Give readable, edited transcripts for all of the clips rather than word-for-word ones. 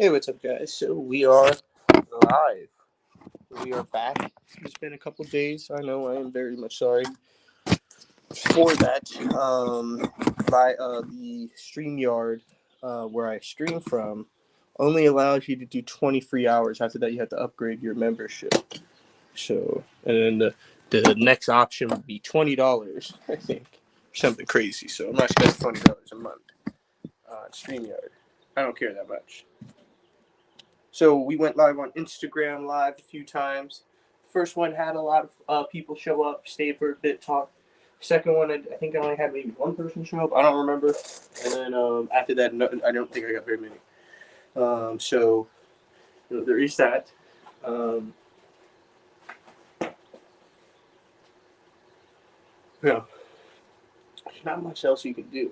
Hey, what's up, guys? So we are live. We are back. It's been a couple days. I know I am very much sorry for that. By the StreamYard, where I stream from, only allows you to do 20 free hours. After that, you have to upgrade your membership. So, and then the next option would be $20, I think, something crazy. So I'm not spending $20 a month on StreamYard. I don't care that much. So we went live on Instagram Live a few times. The first one had a lot of people show up, stay for a bit, talk. Second one, I think I only had maybe one person show up. I don't remember. And then after that, no, I don't think I got very many. So there is that. Yeah, there's not much else you can do.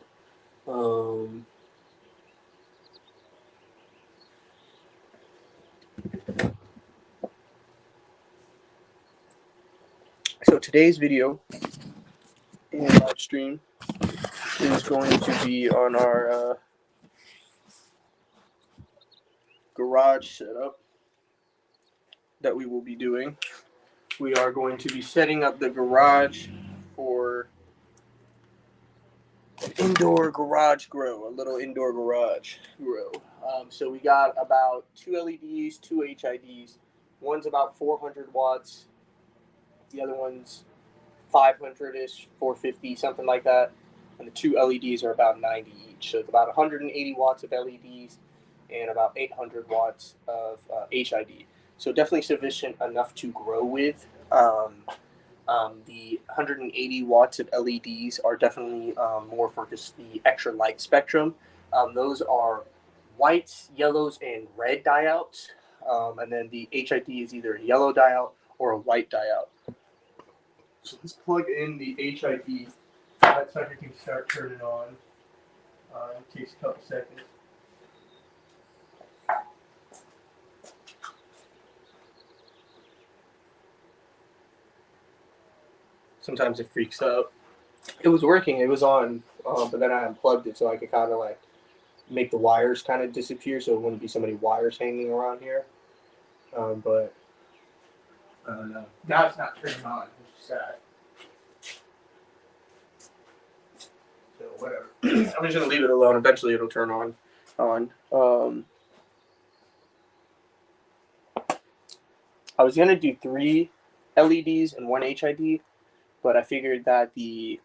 So today's video in live stream is going to be on our garage setup that we will be doing. We are going to be setting up the garage for an indoor garage grow, a little indoor garage grow. So we got about two LEDs, two HIDs. One's about 400 watts. The other one's 500-ish, 450, something like that. And the two LEDs are about 90 each. So it's about 180 watts of LEDs and about 800 watts of HID. So definitely sufficient enough to grow with. The 180 watts of LEDs are definitely more for just the extra light spectrum. Those are whites, yellows, and red diodes. And then the HID is either a yellow diode or a white diode. So let's plug in the HID. That sucker can start turning on. It takes a couple seconds. Sometimes it freaks out. It was working. It was on, but then I unplugged it so I could kind of like make the wires kind of disappear, so it wouldn't be so many wires hanging around here. But I don't know. Now it's not turning on, which is sad. So whatever. I'm just gonna leave it alone. Eventually, it'll turn on. I was gonna do 3 LEDs and 1 HID, but I figured that the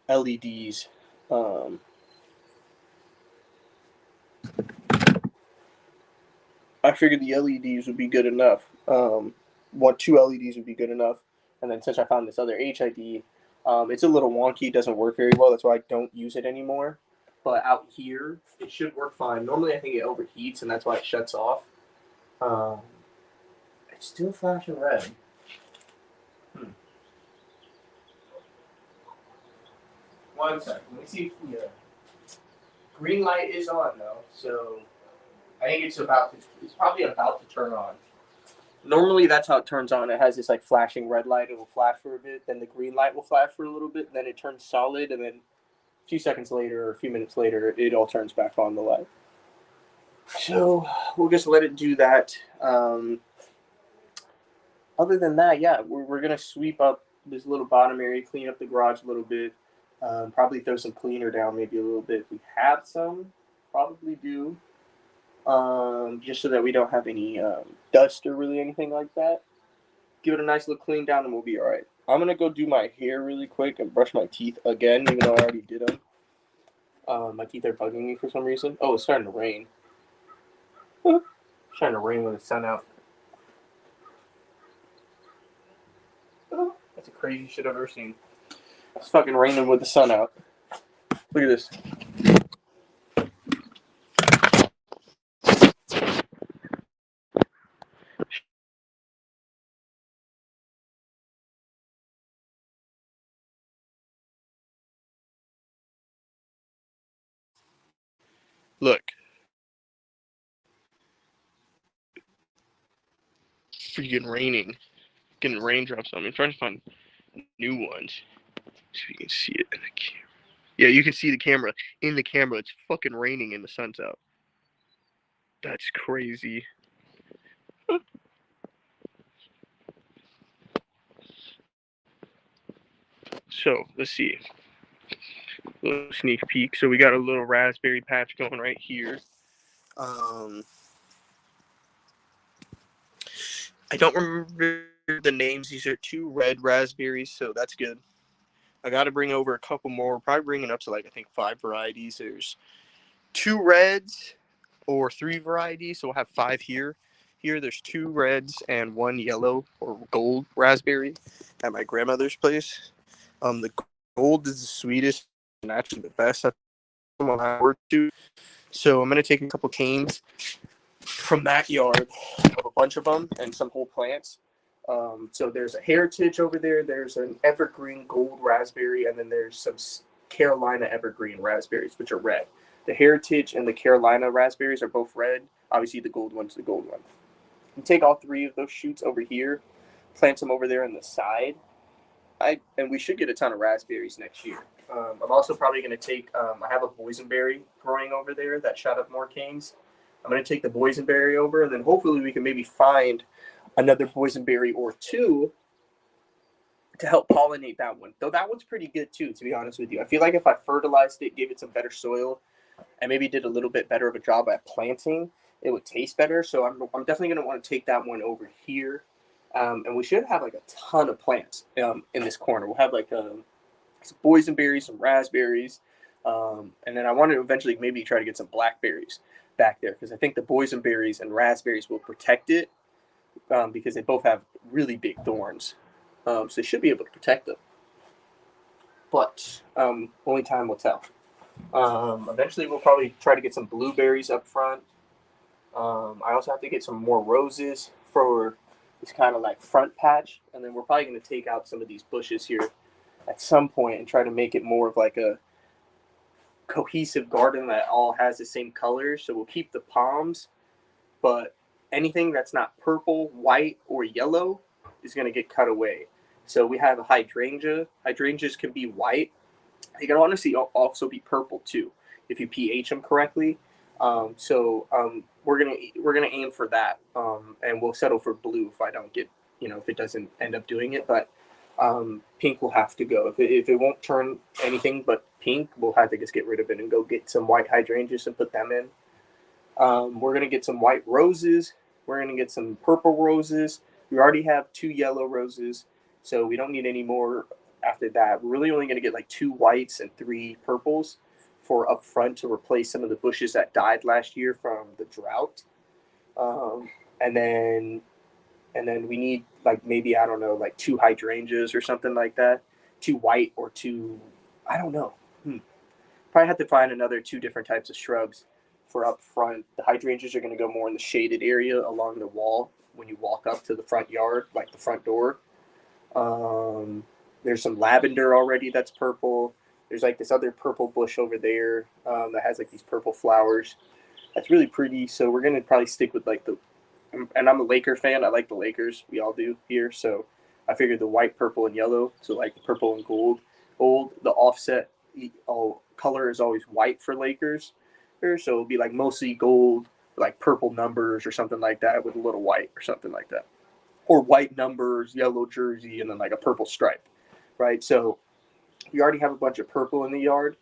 LEDs. I figured the LEDs would be good enough. 2 LEDs would be good enough, and then since I found this other HID, it's a little wonky. It doesn't work very well. That's why I don't use it anymore. But out here, it should work fine. Normally, I think it overheats, and that's why it shuts off. It's still flashing red. One second. Let me see if the green light is on though. So I think it's probably about to turn on. Normally that's how it turns on. It has this like flashing red light. It will flash for a bit, then the green light will flash for a little bit, then it turns solid, and then a few seconds later or a few minutes later, it all turns back on the light. So we'll just let it do that. Other than that, yeah, we're gonna sweep up this little bottom area, clean up the garage a little bit. Probably throw some cleaner down, maybe a little bit if we have some. Probably do. Just so that we don't have any dust or really anything like that. Give it a nice little clean down and we'll be all right. I'm going to go do my hair really quick and brush my teeth again, even though I already did them. My teeth are bugging me for some reason. Oh, it's starting to rain. It's starting to rain with the sun out. Oh, that's the craziest shit I've ever seen. It's fucking raining with the sun out. Look at this. Look. Freaking raining. Getting raindrops on me. I'm trying to find new ones so you can see it in the camera. Yeah, you can see the camera. In the camera, it's fucking raining and the sun's out. That's crazy. So let's see. A little sneak peek. So we got a little raspberry patch going right here. Um, I don't remember the names. These are 2 red raspberries, so that's good. I got to bring over a couple more. Probably bringing up to like I think 5 varieties. There's 2 reds or 3 varieties, so we'll have 5 here. Here, there's 2 reds and 1 yellow or gold raspberry at my grandmother's place. The gold is the sweetest and actually the best. That's the one I work to. So I'm gonna take a couple canes from that yard of a bunch of them and some whole plants. So there's a heritage over there. There's an evergreen gold raspberry, and then there's some Carolina evergreen raspberries, which are red. The heritage and the Carolina raspberries are both red. Obviously, the gold one's the gold one. You take all 3 of those shoots over here, plant them over there on the side. And we should get a ton of raspberries next year. I'm also probably going to take. I have a boysenberry growing over there that shot up more canes. I'm going to take the boysenberry over, and then hopefully we can maybe find another boysenberry or 2 to help pollinate that one. Though that one's pretty good too, to be honest with you. I feel like if I fertilized it, gave it some better soil, and maybe did a little bit better of a job at planting, it would taste better. So I'm definitely going to want to take that one over here. And we should have like a ton of plants in this corner. We'll have like some boysenberries, some raspberries, and then I want to eventually maybe try to get some blackberries back there because I think the boysenberries and raspberries will protect it because they both have really big thorns. So they should be able to protect them. But only time will tell. Eventually, we'll probably try to get some blueberries up front. I also have to get some more roses for this kind of like front patch, and then we're probably going to take out some of these bushes here at some point and try to make it more of like a cohesive garden that all has the same colors. So we'll keep the palms, but anything that's not purple, white, or yellow is going to get cut away. So we have a hydrangea. Hydrangeas can be white. They can honestly also be purple too if you pH them correctly. We're gonna aim for that, and we'll settle for blue if I don't get if it doesn't end up doing it. But pink will have to go if it won't turn anything but pink. We'll have to just get rid of it and go get some white hydrangeas and put them in. We're gonna get some white roses. We're gonna get some purple roses. We already have 2 yellow roses, so we don't need any more after that. We're really only gonna get like 2 whites and 3 purples for up front to replace some of the bushes that died last year from the drought. Um, and then we need like maybe I don't know like 2 hydrangeas or something like that. 2 white or 2 I don't know. Probably have to find another 2 different types of shrubs for up front. The hydrangeas are going to go more in the shaded area along the wall when you walk up to the front yard, like the front door. There's some lavender already that's purple. There's like this other purple bush over there that has like these purple flowers. That's really pretty. So we're gonna probably stick with like and I'm a Laker fan. I like the Lakers. We all do here. So I figured the white, purple, and yellow. So like the purple and gold. The offset color is always white for Lakers. So it'll be like mostly gold, like purple numbers or something like that with a little white or something like that. Or white numbers, yellow jersey, and then like a purple stripe, right? So we already have a bunch of purple in the yard.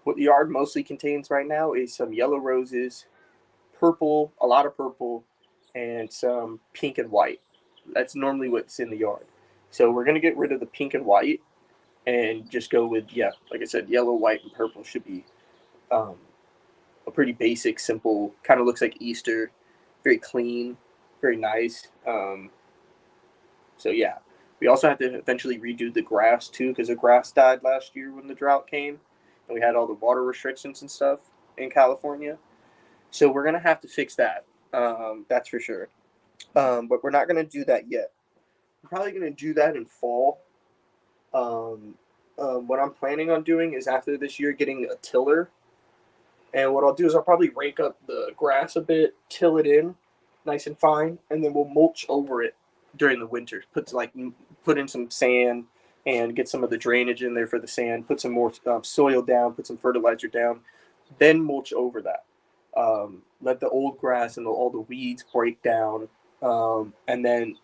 What the yard mostly contains right now is some yellow roses, purple, a lot of purple, and some pink and white. That's normally what's in the yard. So we're gonna get rid of the pink and white and just go with like I said, yellow, white, and purple should be um, a pretty basic, simple. Kind of looks like Easter, very clean, very nice. So yeah, we also have to eventually redo the grass too because the grass died last year when the drought came, and we had all the water restrictions and stuff in California. So we're gonna have to fix that. That's for sure. But we're not gonna do that yet. We're probably gonna do that in fall. Um, what I'm planning on doing is after this year getting a tiller, and what I'll do is I'll probably rake up the grass a bit, till it in, nice and fine, and then we'll mulch over it during the winter. Put in some sand and get some of the drainage in there for the sand. Put some more soil down. Put some fertilizer down. Then mulch over that. let the old grass and all the weeds break down, and then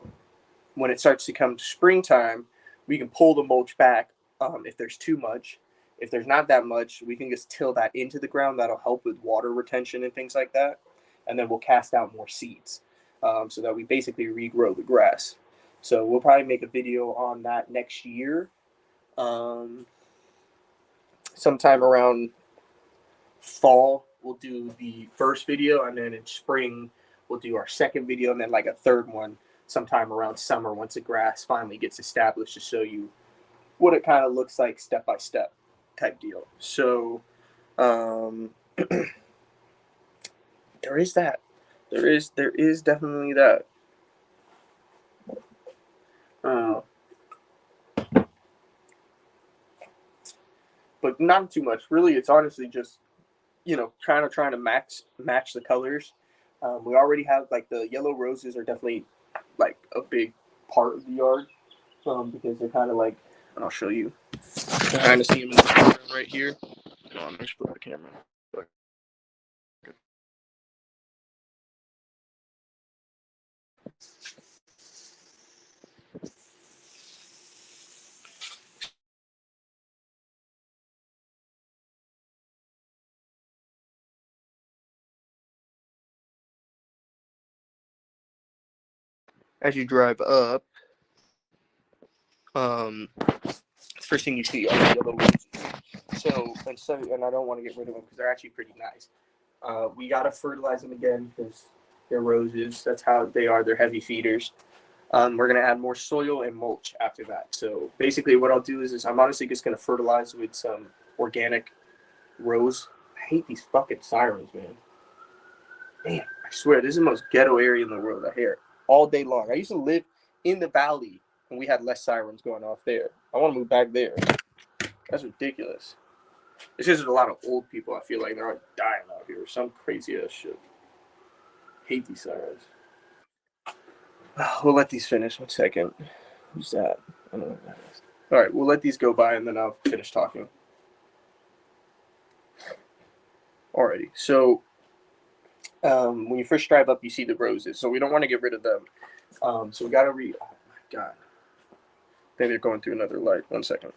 when it starts to come to springtime, we can pull the mulch back if there's too much. If there's not that much, we can just till that into the ground. That'll help with water retention and things like that. And then we'll cast out more seeds so that we basically regrow the grass. So we'll probably make a video on that next year, um, sometime around fall. We'll do the first video, and then in spring we'll do our second video, and then like a third one sometime around summer once the grass finally gets established to show you what it kind of looks like step by step type deal. So there is that. There is definitely that. Uh, but not too much. Really, it's honestly just trying to match the colors. We already have like the yellow roses are definitely like a big part of the yard because they're kind of like, and I'll show you. Kind of see them in the camera right here. Hold on, let me split the camera. As you drive up, first thing you see are the yellow roses. So, and I don't want to get rid of them because they're actually pretty nice. We gotta fertilize them again because they're roses. That's how they are. They're heavy feeders. We're gonna add more soil and mulch after that. So basically, what I'll do is I'm honestly just gonna fertilize with some organic rose. I hate these fucking sirens, man. Man, I swear this is the most ghetto area in the world. I hear it all day long. I used to live in the valley and we had less sirens going off there. I want to move back there. That's ridiculous. It's just a lot of old people. I feel like they're dying out here. Some crazy ass shit. Hate these sirens. We'll let these finish. 1 second. Who's that? I don't know what that is. All right, we'll let these go by and then I'll finish talking. Alrighty. So when you first drive up, you see the roses. So we don't want to get rid of them. So we got to read. Oh my god. Maybe they're going through another light. 1 second.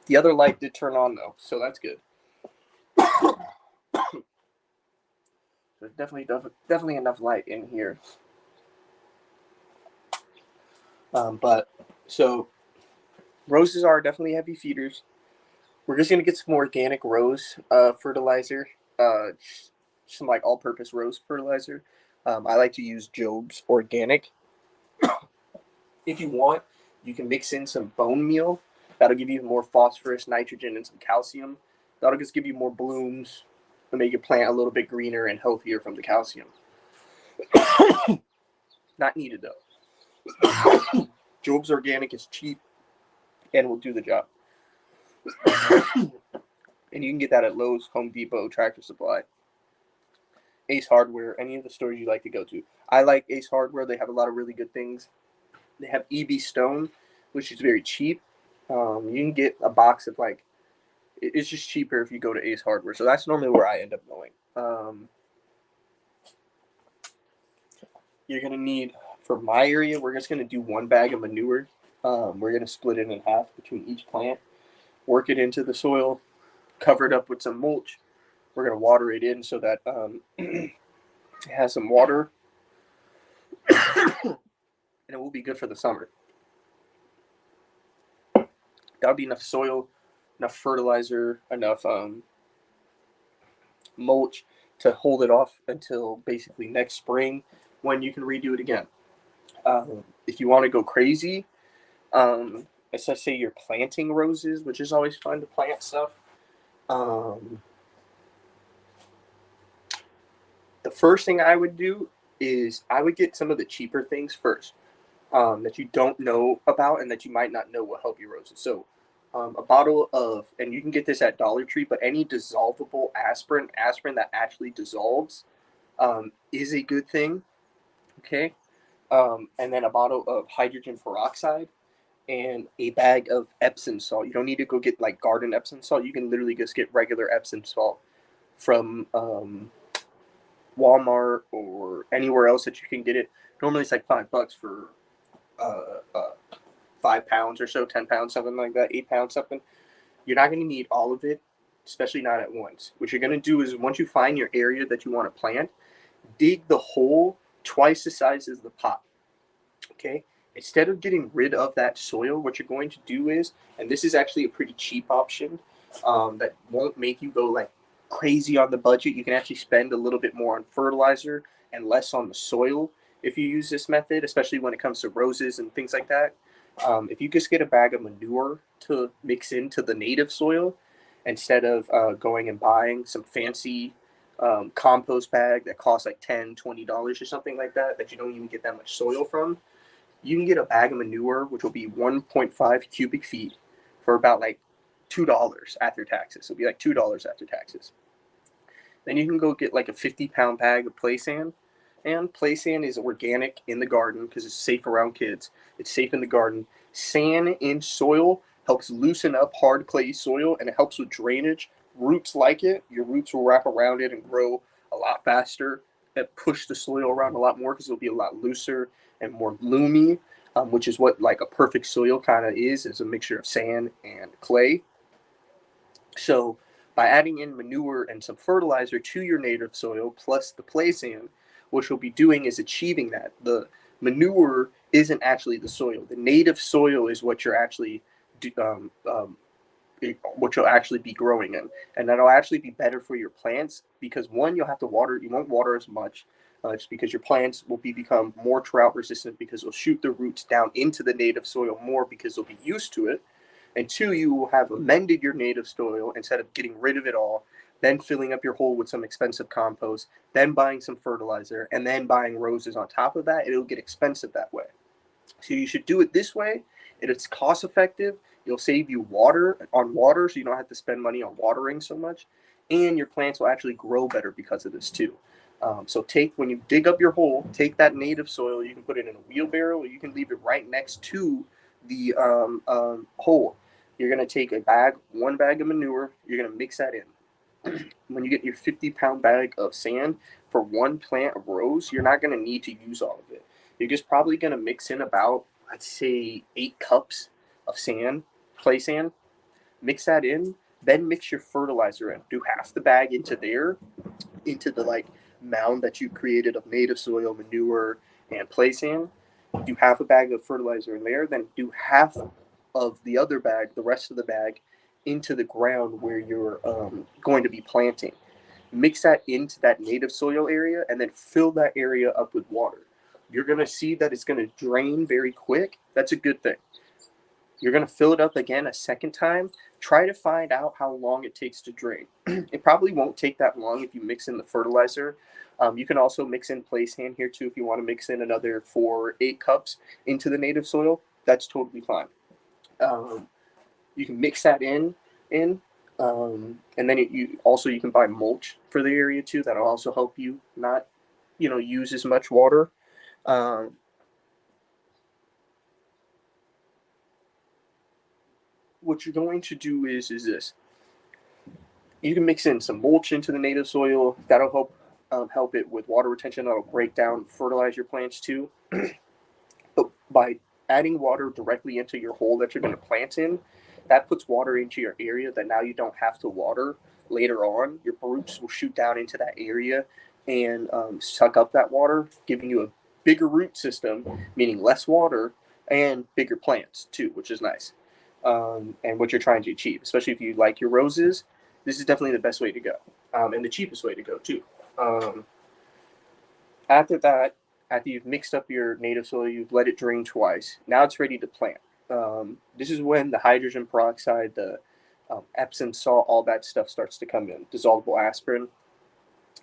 The other light did turn on though, so that's good. There's definitely enough light in here. But so roses are definitely heavy feeders. We're just gonna get some organic rose fertilizer, some like all-purpose rose fertilizer. I like to use Job's organic. If you want, you can mix in some bone meal. That'll give you more phosphorus, nitrogen, and some calcium. That'll just give you more blooms and make your plant a little bit greener and healthier from the calcium. Not needed though. Job's organic is cheap and will do the job. And you can get that at Lowe's, Home Depot, Tractor Supply, Ace Hardware, any of the stores you like to go to. I like Ace Hardware. They have a lot of really good things. They have EB Stone, which is very cheap. You can get a box of like, it's just cheaper if you go to Ace Hardware. So that's normally where I end up going. You're going to need, for my area, we're just going to do 1 bag of manure. We're going to split it in half between each plant, work it into the soil, cover it up with some mulch. We're going to water it in so that it has some water, and it will be good for the summer. That'll be enough soil, enough fertilizer, enough mulch to hold it off until basically next spring when you can redo it again. If you want to go crazy, let's say you're planting roses, which is always fun to plant stuff. the first thing I would do is I would get some of the cheaper things first, that you don't know about and that you might not know will help your roses. So, a bottle of, and you can get this at Dollar Tree, but any dissolvable aspirin that actually dissolves, is a good thing. Okay. And then a bottle of hydrogen peroxide and a bag of Epsom salt. You don't need to go get like garden Epsom salt. You can literally just get regular Epsom salt from Walmart or anywhere else that you can get it. Normally it's like $5 for uh, uh, 5 pounds or so, 10 pounds, something like that, 8 pounds, something. You're not going to need all of it, especially not at once. What you're going to do is once you find your area that you want to plant, dig the hole twice the size as the pot. Okay. Instead of getting rid of that soil, what you're going to do is, and this is actually a pretty cheap option, that won't make you go like crazy on the budget. You can actually spend a little bit more on fertilizer and less on the soil if you use this method, especially when it comes to roses and things like that. If you just get a bag of manure to mix into the native soil instead of going and buying some fancy compost bag that costs like $10, $20 or something like that, that you don't even get that much soil from, you can get a bag of manure, which will be 1.5 cubic feet for about like $2 after taxes. It'll be like $2 after taxes. Then you can go get like a 50-pound bag of play sand. And play sand is organic in the garden because it's safe around kids. It's safe in the garden. Sand in soil helps loosen up hard clay soil and it helps with drainage. Roots like it. Your roots will wrap around it and grow a lot faster and push the soil around a lot more because it'll be a lot looser and more bloomy, which is what like a perfect soil kind of is a mixture of sand and clay. So by adding in manure and some fertilizer to your native soil plus the play sand, what you'll be doing is achieving that. The manure isn't actually the soil. The native soil is what you're actually what you'll actually be growing in, and that'll actually be better for your plants because one, you'll have to water. You won't water as much, just because your plants will become more drought resistant because they'll shoot their roots down into the native soil more because they'll be used to it. And two, you will have amended your native soil instead of getting rid of it all, then filling up your hole with some expensive compost, then buying some fertilizer, and then buying roses on top of that. It'll get expensive that way. So you should do it this way. It's cost effective. You'll save you water, so you don't have to spend money on watering so much, and your plants will actually grow better because of this too. So when you dig up your hole, take that native soil. You can put it in a wheelbarrow, or you can leave it right next to the hole. You're gonna take one bag of manure. You're gonna mix that in. When you get your 50-pound bag of sand for one plant of rose, you're not gonna need to use all of it. You're just probably gonna mix in about, I'd say, 8 cups of sand, play sand. Mix that in, then mix your fertilizer in. Do half the bag into the like mound that you created of native soil, manure, and play sand. Do half a bag of fertilizer in there, then do half of the other bag, the rest of the bag, into the ground where you're going to be planting. Mix that into that native soil area, and then fill that area up with water. You're going to see that it's going to drain very quick. That's a good thing. You're going to fill it up again a second time. Try to find out how long it takes to drain. It probably won't take that long if you mix in the fertilizer. You can also mix in play sand here too if you want to mix in another 4 8 cups into the native soil. That's totally fine. You can mix that in, and then you can buy mulch for the area too. That'll also help you not use as much water. Um, what you're going to do is this. You can mix in some mulch into the native soil. That'll help it with water retention. That'll break down, fertilize your plants too. But by adding water directly into your hole that you're going to plant in, that puts water into your area that now you don't have to water later on. Your roots will shoot down into that area and suck up that water, giving you a bigger root system, meaning less water and bigger plants too, which is nice. And what you're trying to achieve, especially if you like your roses, this is definitely the best way to go, and the cheapest way to go too. Um, After that, after you've mixed up your native soil, you've let it drain twice. Now it's ready to plant. This is when the hydrogen peroxide, the Epsom salt, all that stuff starts to come in. Dissolvable aspirin.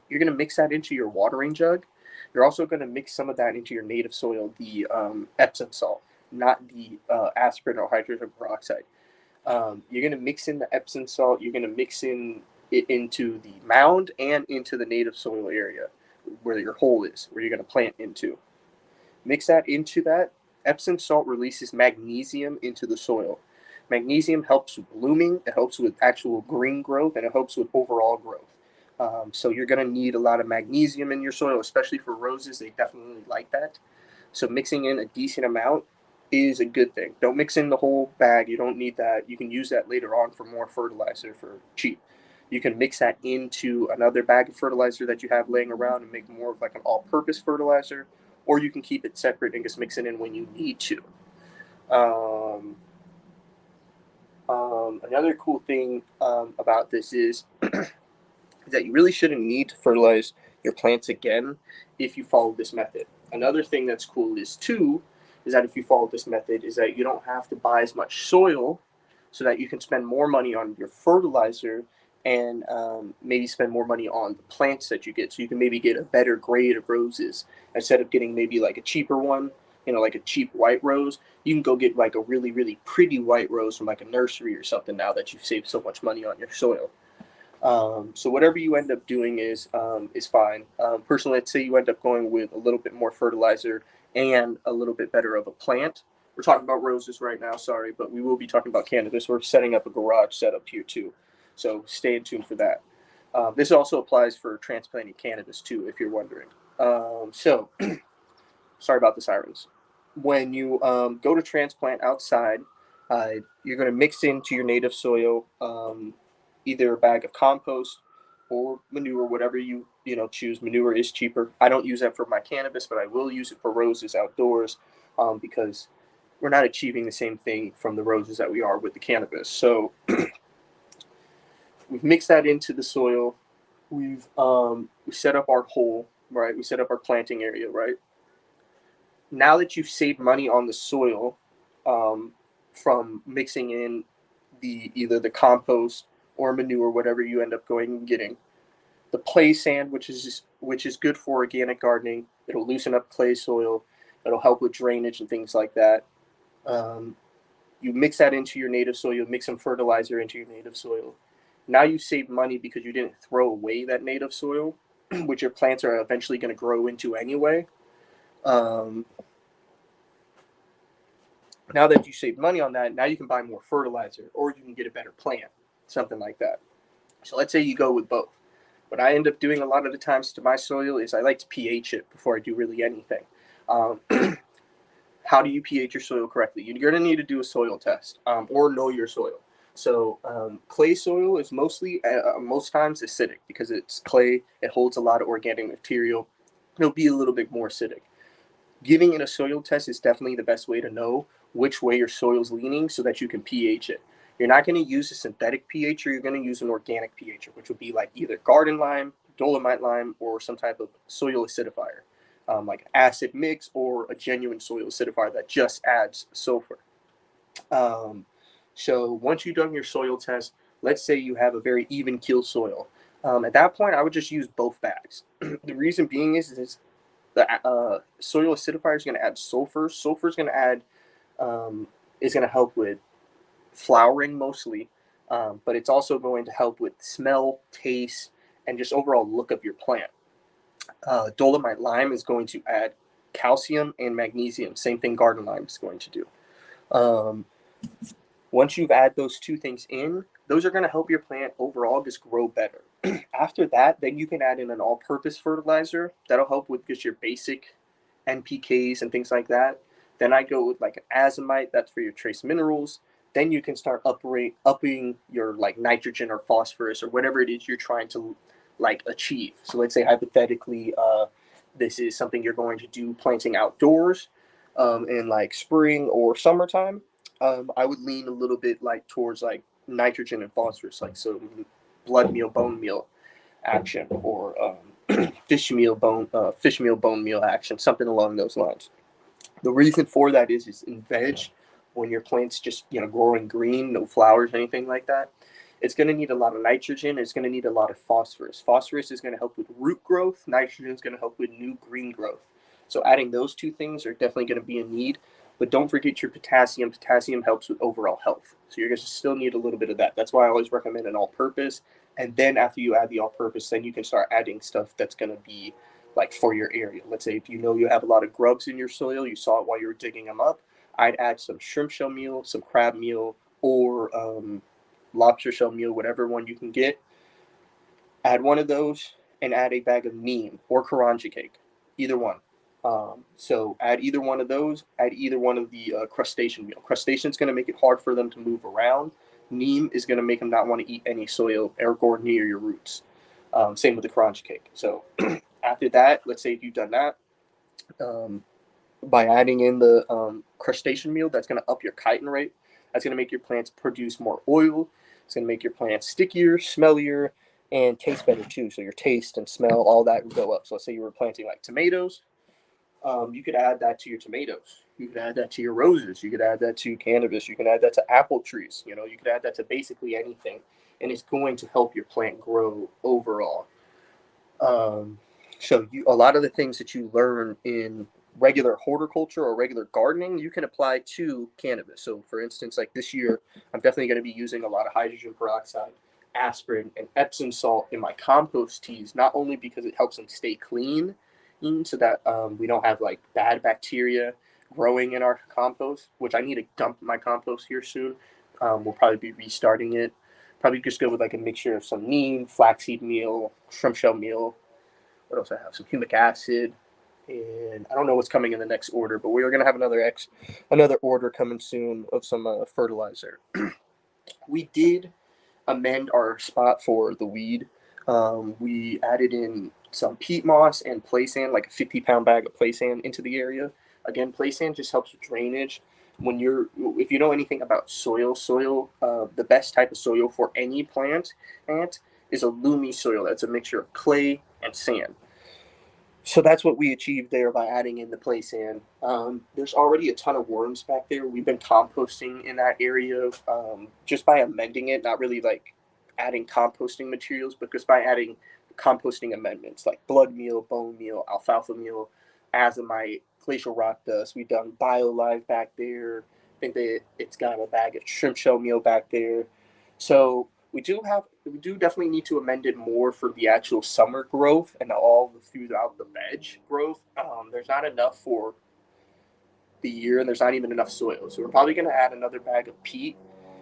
You're going to mix that into your watering jug. You're also going to mix some of that into your native soil, the Epsom salt, not the aspirin or hydrogen peroxide. You're going to mix in the Epsom salt. You're going to mix in it into the mound and into the native soil area where your hole is, where you're going to plant into. Mix that into that. Epsom salt releases magnesium into the soil. Magnesium helps with blooming, it helps with actual green growth, and it helps with overall growth. So you're going to need a lot of magnesium in your soil, especially for roses. They definitely like that. So mixing in a decent amount is a good thing. Don't mix in the whole bag. You don't need that. You can use that later on for more fertilizer for cheap. You can mix that into another bag of fertilizer that you have laying around and make more of like an all-purpose fertilizer, or you can keep it separate and just mix it in when you need to. Another cool thing about this is that you really shouldn't need to fertilize your plants again if you follow this method. Another thing that's cool is that if you follow this method is that you don't have to buy as much soil, so that you can spend more money on your fertilizer and maybe spend more money on the plants that you get. So you can maybe get a better grade of roses instead of getting maybe like a cheaper one, like a cheap white rose. You can go get like a really, really pretty white rose from like a nursery or something now that you've saved so much money on your soil. So whatever you end up doing is fine. Personally, I'd say you end up going with a little bit more fertilizer and a little bit better of a plant. We're talking about roses right now, sorry, but we will be talking about cannabis. We're setting up a garage setup here too, so stay in tune for that. This also applies for transplanting cannabis too, if you're wondering. So sorry about the sirens. When you go to transplant outside, you're going to mix into your native soil either a bag of compost or manure, whatever you choose. Manure is cheaper. I don't use that for my cannabis, but I will use it for roses outdoors because we're not achieving the same thing from the roses that we are with the cannabis. So we've mixed that into the soil. We set up our hole, right? We set up our planting area, right? Now that you've saved money on the soil from mixing in either the compost or manure, whatever you end up going and getting, the clay sand, which is good for organic gardening. It'll loosen up clay soil. It'll help with drainage and things like that. You mix that into your native soil. You mix some fertilizer into your native soil. Now you save money because you didn't throw away that native soil, which your plants are eventually going to grow into anyway. Now that you save money on that, now you can buy more fertilizer or you can get a better plant, something like that. So let's say you go with both. What I end up doing a lot of the times to my soil is I like to pH it before I do really anything. How do you pH your soil correctly? You're going to need to do a soil test or know your soil. So clay soil is most times acidic because it's clay. It holds a lot of organic material. It'll be a little bit more acidic. Giving it a soil test is definitely the best way to know which way your soil's leaning so that you can pH it. You're not going to use a synthetic pH, or you're going to use an organic pH, which would be like either garden lime, dolomite lime, or some type of soil acidifier, like acid mix or a genuine soil acidifier that just adds sulfur. So once you've done your soil test, let's say you have a very even keel soil. At that point, I would just use both bags. The reason being is the soil acidifier is going to add sulfur. Sulfur is going to add is going to help with flowering mostly, but it's also going to help with smell, taste, and just overall look of your plant. Dolomite lime is going to add calcium and magnesium. Same thing garden lime is going to do. Once you've added those two things in, those are going to help your plant overall just grow better. After that, then you can add in an all-purpose fertilizer. That'll help with just your basic NPKs and things like that. Then I go with like an azomite. That's for your trace minerals. Then you can start upping your like nitrogen or phosphorus or whatever it is you're trying to like achieve. So let's say hypothetically, this is something you're going to do planting outdoors in like spring or summertime. I would lean a little bit like towards like nitrogen and phosphorus, like so blood meal, bone meal action, or fish meal, bone meal action, something along those lines. The reason for that is in veg, when your plant's just growing green, no flowers, anything like that, It's going to need a lot of nitrogen. It's going to need a lot of phosphorus. Phosphorus is going to help with root growth. Nitrogen is going to help with new green growth. So adding those two things are definitely going to be a need. But don't forget your potassium. Potassium helps with overall health. So you're going to still need a little bit of that. That's why I always recommend an all-purpose. And then after you add the all-purpose, then you can start adding stuff that's going to be like for your area. Let's say if you know you have a lot of grubs in your soil, you saw it while you were digging them up, I'd add some shrimp shell meal, some crab meal, or lobster shell meal, whatever one you can get. Add one of those and add a bag of neem or karanja cake, either one. So add either one of those, add either one of the crustacean meal. Crustacean is going to make it hard for them to move around. Neem is going to make them not want to eat any soil or go near your roots. Same with the karanja cake. So after that, let's say if you've done that, by adding in the crustacean meal, that's going to up your chitin rate. That's going to make your plants produce more oil. It's going to make your plants stickier, smellier, and taste better too. So your taste and smell, all that will go up. So let's say you were planting like tomatoes. You could add that to your tomatoes. You could add that to your roses. You could add that to cannabis. You can add that to apple trees. You know, you could add that to basically anything, and it's going to help your plant grow overall. So a lot of the things that you learn in regular horticulture or regular gardening, you can apply to cannabis. So for instance, like this year, I'm definitely going to be using a lot of hydrogen peroxide, aspirin, and Epsom salt in my compost teas, not only because it helps them stay clean, so that we don't have like bad bacteria growing in our compost, which I need to dump my compost here soon. We'll probably be restarting it. Probably just go with like a mixture of some neem, flaxseed meal, shrimp shell meal. What else I have? Some humic acid, and I don't know what's coming in the next order, but we're gonna have another order coming soon of some fertilizer. We did amend our spot for the weed. We added in some peat moss and play sand, like a 50-pound bag of play sand into the area. Again, play sand just helps with drainage. If you know anything about soil, the best type of soil for any plant is a loamy soil. That's a mixture of clay and sand. So that's what we achieved there by adding in the play sand. There's already a ton of worms back there. We've been composting in that area just by amending it, not really like adding composting materials, but just by adding composting amendments like blood meal, bone meal, alfalfa meal, azomite, glacial rock dust. We've done BioLive back there. I think that it's got a bag of shrimp shell meal back there. So we do definitely need to amend it more for the actual summer growth and all throughout the veg growth. There's not enough for the year, and there's not even enough soil. So we're probably going to add another bag of peat.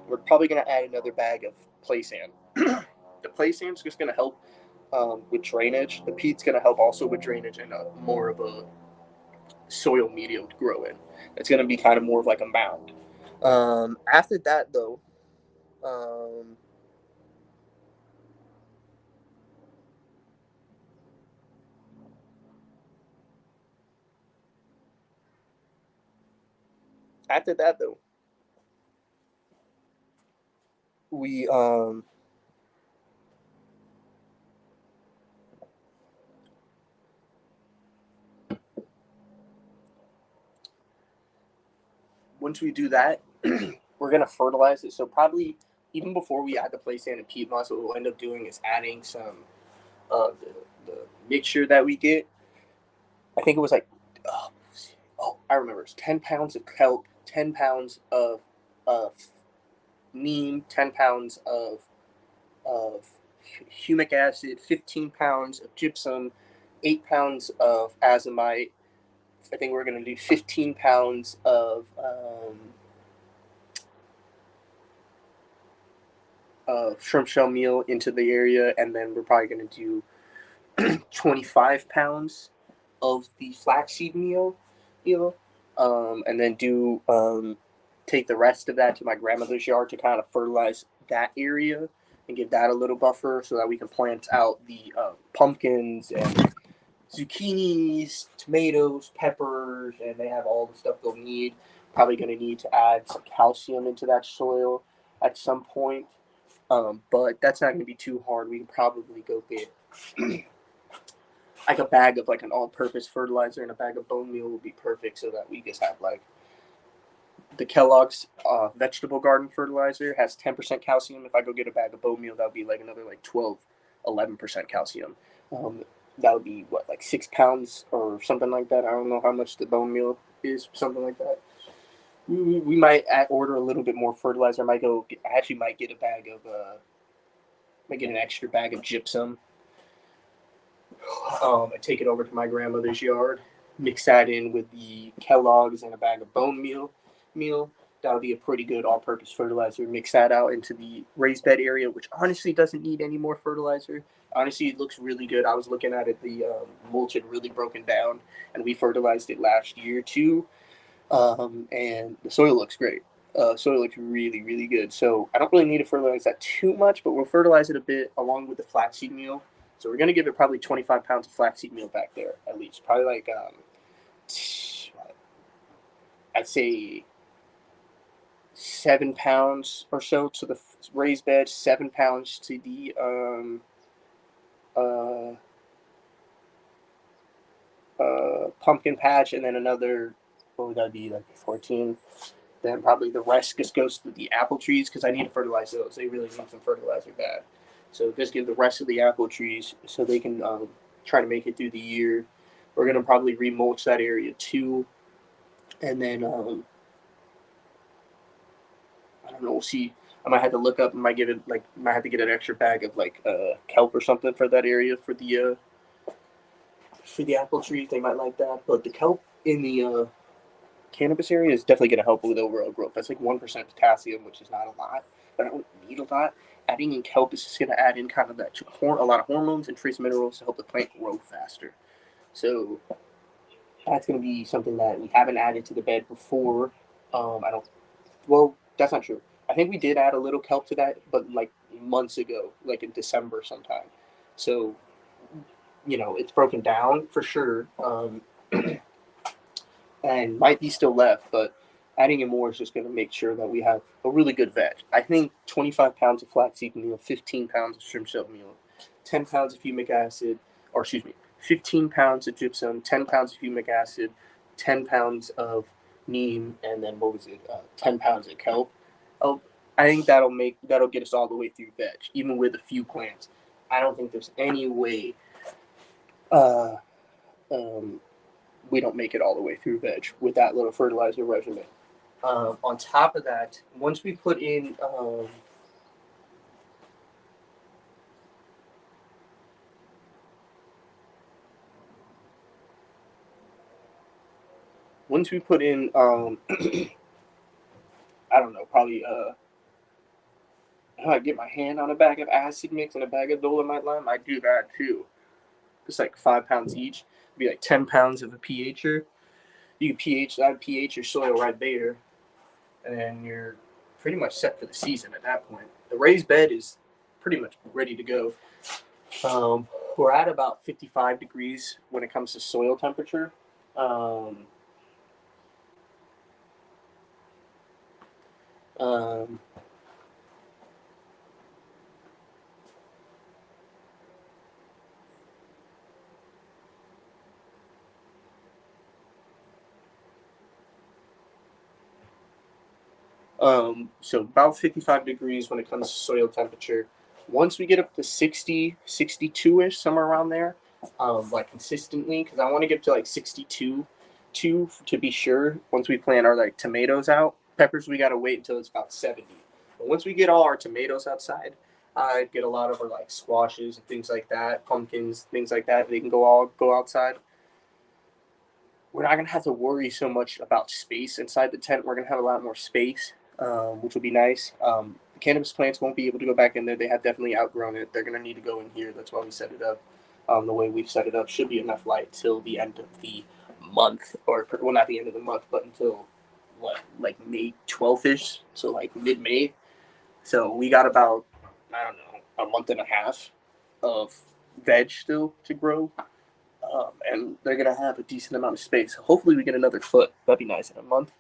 We're probably going to add another bag of play sand. The play sand is just going to help with drainage. The peat's going to help also with drainage and more of a soil medium to grow in. It's going to be kind of more of like a mound. After that, though, um, after that though, we once we do that, we're gonna fertilize it. So probably even before we add the play sand and peat moss, what we'll end up doing is adding some the mixture that we get. I think it was like I remember it's 10 pounds of kelp, 10 pounds of neem, 10 pounds of humic acid, 15 pounds of gypsum, 8 pounds of azomite. I think we're going to do 15 pounds of shrimp shell meal into the area, and then we're probably going to do 25 pounds of the flaxseed meal, and then take the rest of that to my grandmother's yard to kind of fertilize that area and give that a little buffer so that we can plant out the pumpkins and zucchinis, tomatoes, peppers, and they have all the stuff they'll need. Probably going to need to add some calcium into that soil at some point, but that's not going to be too hard. We can probably go get like a bag of like an all-purpose fertilizer and a bag of bone meal would be perfect, so that we just have like the Kellogg's vegetable garden fertilizer has 10% calcium. If I go get a bag of bone meal, that would be like another like 12, 11% calcium. That would be what, like 6 pounds or something like that. I don't know how much the bone meal is, something like that. We might order a little bit more fertilizer. I actually might get a bag of might get an extra bag of gypsum. I take it over to my grandmother's yard, mix that in with the Kellogg's and a bag of bone meal. That would be a pretty good all-purpose fertilizer. Mix that out into the raised bed area, which honestly doesn't need any more fertilizer. Honestly, it looks really good. I was looking at it; the mulch had really broken down, and we fertilized it last year too. And the soil looks great. Soil looks really, really good. So I don't really need to fertilize that too much, but we'll fertilize it a bit along with the flaxseed meal. So we're gonna give it probably 25 pounds of flaxseed meal back there at least. Probably like I'd say 7 pounds or so to the raised bed, 7 pounds to the pumpkin patch, and then another. What would that be, like 14? Then probably the rest just goes to the apple trees because I need to fertilize those. They really need some fertilizer bad. So just give the rest of the apple trees so they can try to make it through the year. We're gonna probably remulch that area too, and then I don't know. We'll see. I might have to look up. Might have to get an extra bag of like kelp or something for that area for the apple trees. They might like that, but the kelp in the cannabis area is definitely going to help with overall growth. That's like 1% potassium, which is not a lot, but I don't need a lot. Adding in kelp is just going to add in kind of a lot of hormones and trace minerals to help the plant grow faster. So that's going to be something that we haven't added to the bed before. I don't. Well, that's not true. I think we did add a little kelp to that, but like months ago, like in December sometime. So it's broken down for sure. And might be still left, but adding in more is just going to make sure that we have a really good veg. I think 25 pounds of flaxseed meal, 15 pounds of shrimp shell meal, 10 pounds of humic acid, or excuse me, 15 pounds of gypsum, 10 pounds of humic acid, 10 pounds of neem, and then what was it, 10 pounds of kelp. Oh, I think that'll get us all the way through veg, even with a few plants. I don't think there's any way uh, um, we don't make it all the way through veg with that little fertilizer regimen. On top of that, once we put in I don't know, probably I get my hand on a bag of acid mix and a bag of dolomite lime, I do that too. It's like 5 pounds each. It'd be like 10 pounds of a pHer. You can pH your soil right there, and then you're pretty much set for the season at that point. The raised bed is pretty much ready to go. We're at about 55 degrees when it comes to soil temperature. Um, um, so about 55 degrees when it comes to soil temperature. Once we get up to 60, 62-ish, somewhere around there, like consistently, because I want to get to like 62 to be sure. Once we plant our like tomatoes out, peppers we gotta wait until it's about 70. But once we get all our tomatoes outside, I get a lot of our like squashes and things like that, pumpkins, things like that. They can go outside. We're not gonna have to worry so much about space inside the tent. We're gonna have a lot more space, which will be nice. Cannabis plants won't be able to go back in there. They have definitely outgrown it. They're gonna need to go in here. That's why we set it up. The way we've set it up should be enough light till the end of the month, or well, not the end of the month, but until what, like May 12th ish, so like mid May. So we got about, I don't know, a month and a half of veg still to grow, and they're gonna have a decent amount of space. Hopefully, we get another foot. That'd be nice in a month.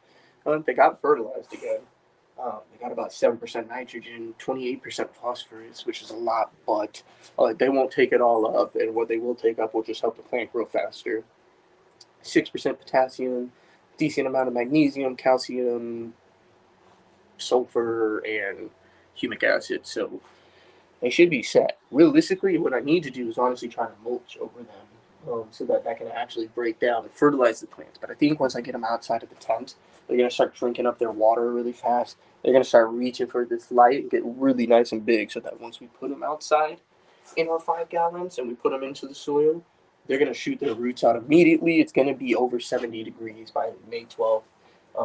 They got fertilized again. They got about 7% nitrogen, 28% phosphorus, which is a lot, but they won't take it all up, and what they will take up will just help the plant grow faster. 6% potassium, decent amount of magnesium, calcium, sulfur and humic acid. So they should be set. Realistically, what I need to do is honestly try to mulch over them, so that can actually break down and fertilize the plants. But I think once I get them outside of the tent, they're going to start drinking up their water really fast. They're going to start reaching for this light and get really nice and big, so that once we put them outside in our 5 gallons and we put them into the soil, they're going to shoot their roots out immediately. It's going to be over 70 degrees by May 12th.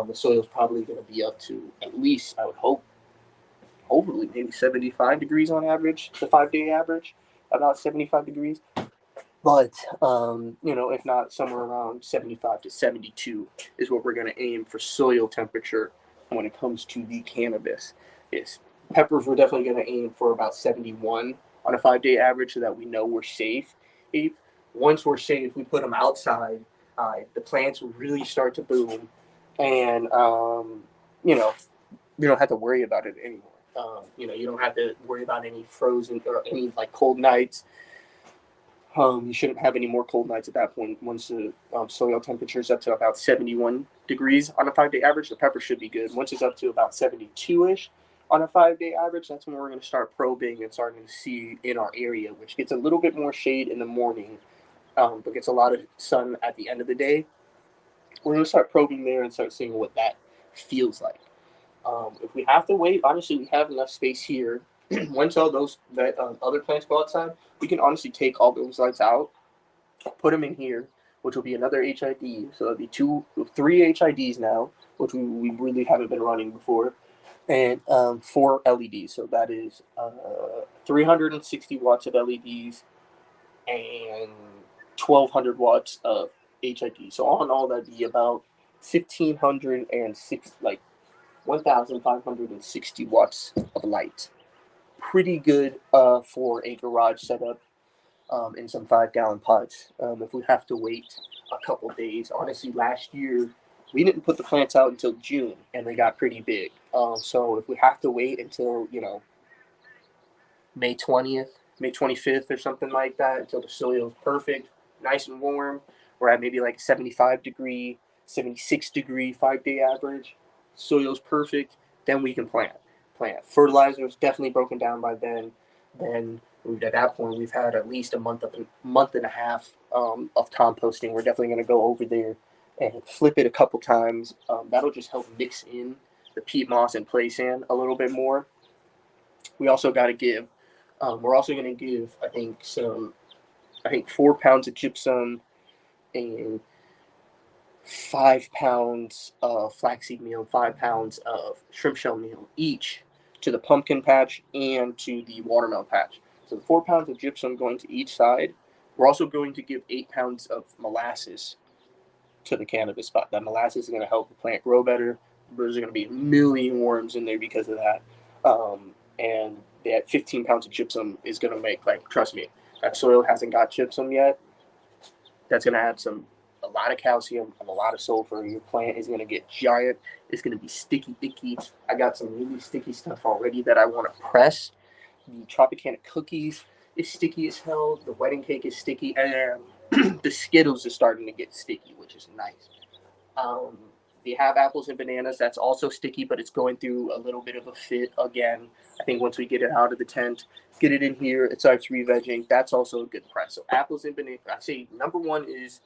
The soil is probably going to be up to, at least, I would hope, hopefully maybe 75 degrees on average, the 5 day average, about 75 degrees. But, if not, somewhere around 75 to 72 is what we're going to aim for soil temperature when it comes to the cannabis. Yes, peppers, we're definitely going to aim for about 71 on a 5 day average, so that we know we're safe. Once we're safe, we put them outside, the plants will really start to boom, and, you don't have to worry about it anymore. You don't have to worry about any frozen or any like cold nights. You shouldn't have any more cold nights at that point. Once the soil temperature is up to about 71 degrees on a 5 day average, the pepper should be good. Once it's up to about 72-ish on a 5 day average, that's when we're going to start probing and starting to see in our area, which gets a little bit more shade in the morning, but gets a lot of sun at the end of the day. We're going to start probing there and start seeing what that feels like. If we have to wait, honestly, we have enough space here. Once all those other plants go outside, we can honestly take all those lights out, put them in here, which will be another HID. So it'll be three HIDs now, which we really haven't been running before, and 4 LEDs. So that is 360 watts of LEDs and 1,200 watts of HID. So all in all, that'd be about 1,506, like 1,560 watts of light. Pretty good for a garage setup, in some 5 gallon pots. If we have to wait a couple days, honestly, last year we didn't put the plants out until June, and they got pretty big. So if we have to wait until May 20th, May 25th, or something like that, until the soil is perfect, nice and warm, we're at maybe like 75 degree, 76 degree 5 day average. Soil's perfect, then we can plant. Fertilizer is definitely broken down by then. Then at that point, we've had at least a month and a half of composting. We're definitely going to go over there and flip it a couple times. That'll just help mix in the peat moss and play sand a little bit more. We also got to give. We're also going to give, I think 4 pounds of gypsum and 5 pounds of flaxseed meal, 5 pounds of shrimp shell meal each to the pumpkin patch and to the watermelon patch. So the 4 pounds of gypsum going to each side. We're also going to give 8 pounds of molasses to the cannabis spot. That molasses is going to help the plant grow better. There's going to be a million worms in there because of that. And that 15 pounds of gypsum is going to make, like, trust me, that soil hasn't got gypsum yet. That's going to add a lot of calcium and a lot of sulfur. Your plant is going to get giant. It's going to be sticky, icky. I got some really sticky stuff already that I want to press. The Tropicana cookies is sticky as hell. The wedding cake is sticky. And the Skittles is starting to get sticky, which is nice. They have apples and bananas. That's also sticky, but it's going through a little bit of a fit again. I think once we get it out of the tent, get it in here, it starts re-vegging. That's also a good press. So apples and bananas. I say number 1 is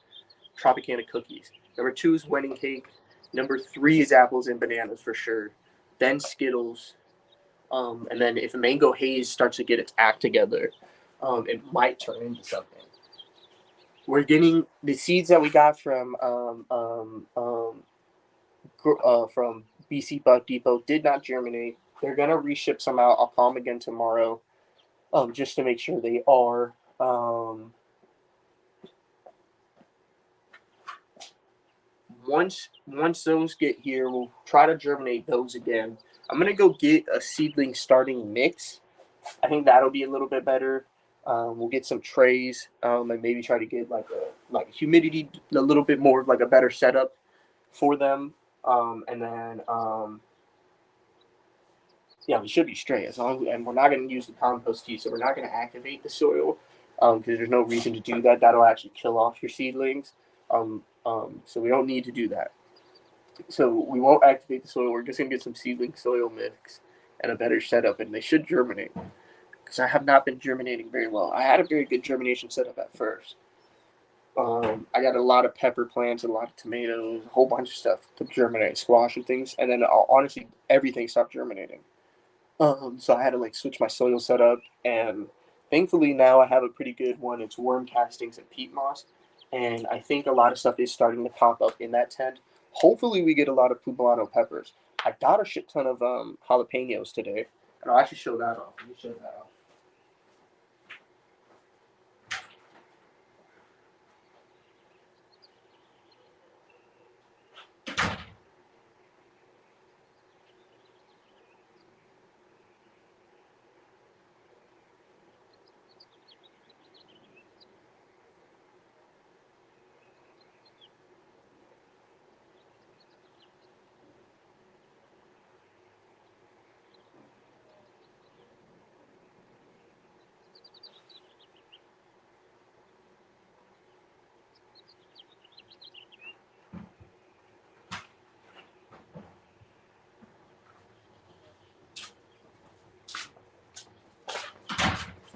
Tropicana cookies. Number 2 is wedding cake. Number 3 is apples and bananas for sure. Then Skittles. And then if a mango haze starts to get its act together, it might turn into something. We're getting the seeds that we got from BC Buck Depot did not germinate. They're gonna reship some out. I'll call them again tomorrow, just to make sure they are. Once those get here, we'll try to germinate those again. I'm gonna go get a seedling starting mix. I think that'll be a little bit better. We'll get some trays, and maybe try to get like humidity, a little bit more, like a better setup for them. And then we should be straight as long. And we're not going to use the compost tea, so we're not going to activate the soil because there's no reason to do that. That'll actually kill off your seedlings. So we don't need to do that. So we won't activate the soil. We're just gonna get some seedling soil mix and a better setup, and they should germinate. Because I have not been germinating very well. I had a very good germination setup at first. I got a lot of pepper plants, a lot of tomatoes, a whole bunch of stuff to germinate, squash and things, and then honestly everything stopped germinating. So I had to like switch my soil setup, and thankfully now I have a pretty good one. It's worm castings and peat moss, and I think a lot of stuff is starting to pop up in that tent. Hopefully we get a lot of poblano peppers. I got a shit ton of jalapenos today, and I'll actually show that off. Let me show that off.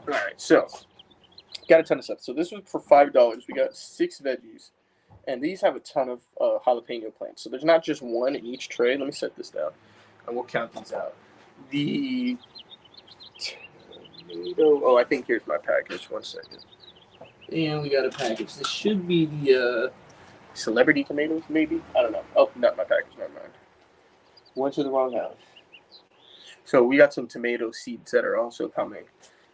All right, so got a ton of stuff. So this was for $5. We got 6 veggies, and these have a ton of jalapeno plants. So there's not just one in each tray. Let me set this down, and we'll count these out. The tomato. Oh, I think here's my package. 1 second. And we got a package. This should be the celebrity tomatoes, maybe. I don't know. Oh, not my package. Never mind. Went to the wrong house. So we got some tomato seeds that are also coming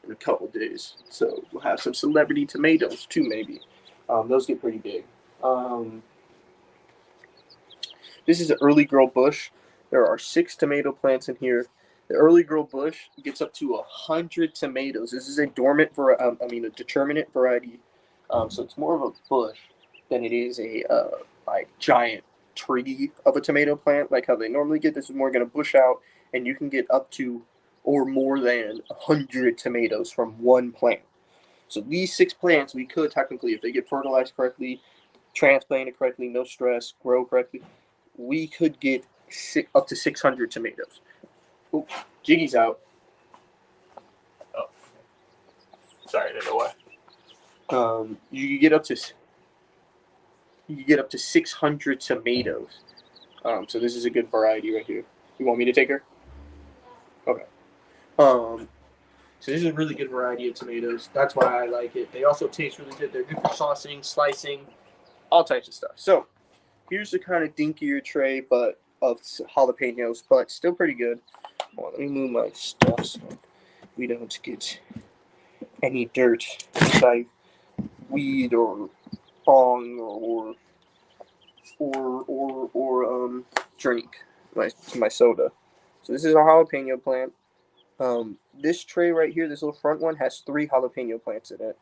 in a couple days. So we'll have some celebrity tomatoes too, maybe. Those get pretty big. Um, this is an early girl bush. There are 6 tomato plants in here. The early girl bush gets up to 100 tomatoes. This is a a determinate variety. So it's more of a bush than it is a like giant tree of a tomato plant, like how they normally get. This is more going to bush out, and you can get up to or more than 100 tomatoes from one plant. So these 6 plants, we could technically, if they get fertilized correctly, transplanted correctly, no stress, grow correctly, we could get up to 600 tomatoes. Ooh, Jiggy's out. Oh, sorry, I don't know why. You get up to 600 tomatoes. So this is a good variety right here. You want me to take her? Okay. So this is a really good variety of tomatoes. That's why I like it. They also taste really good. They're good for saucing, slicing, all types of stuff. So here's the kind of dinkier tray, but of jalapenos, but still pretty good. Hold on, let me move my stuff so we don't get any dirt inside weed or bong or drink my soda. So this is a jalapeno plant. This tray right here, this little front one, has 3 jalapeno plants in it.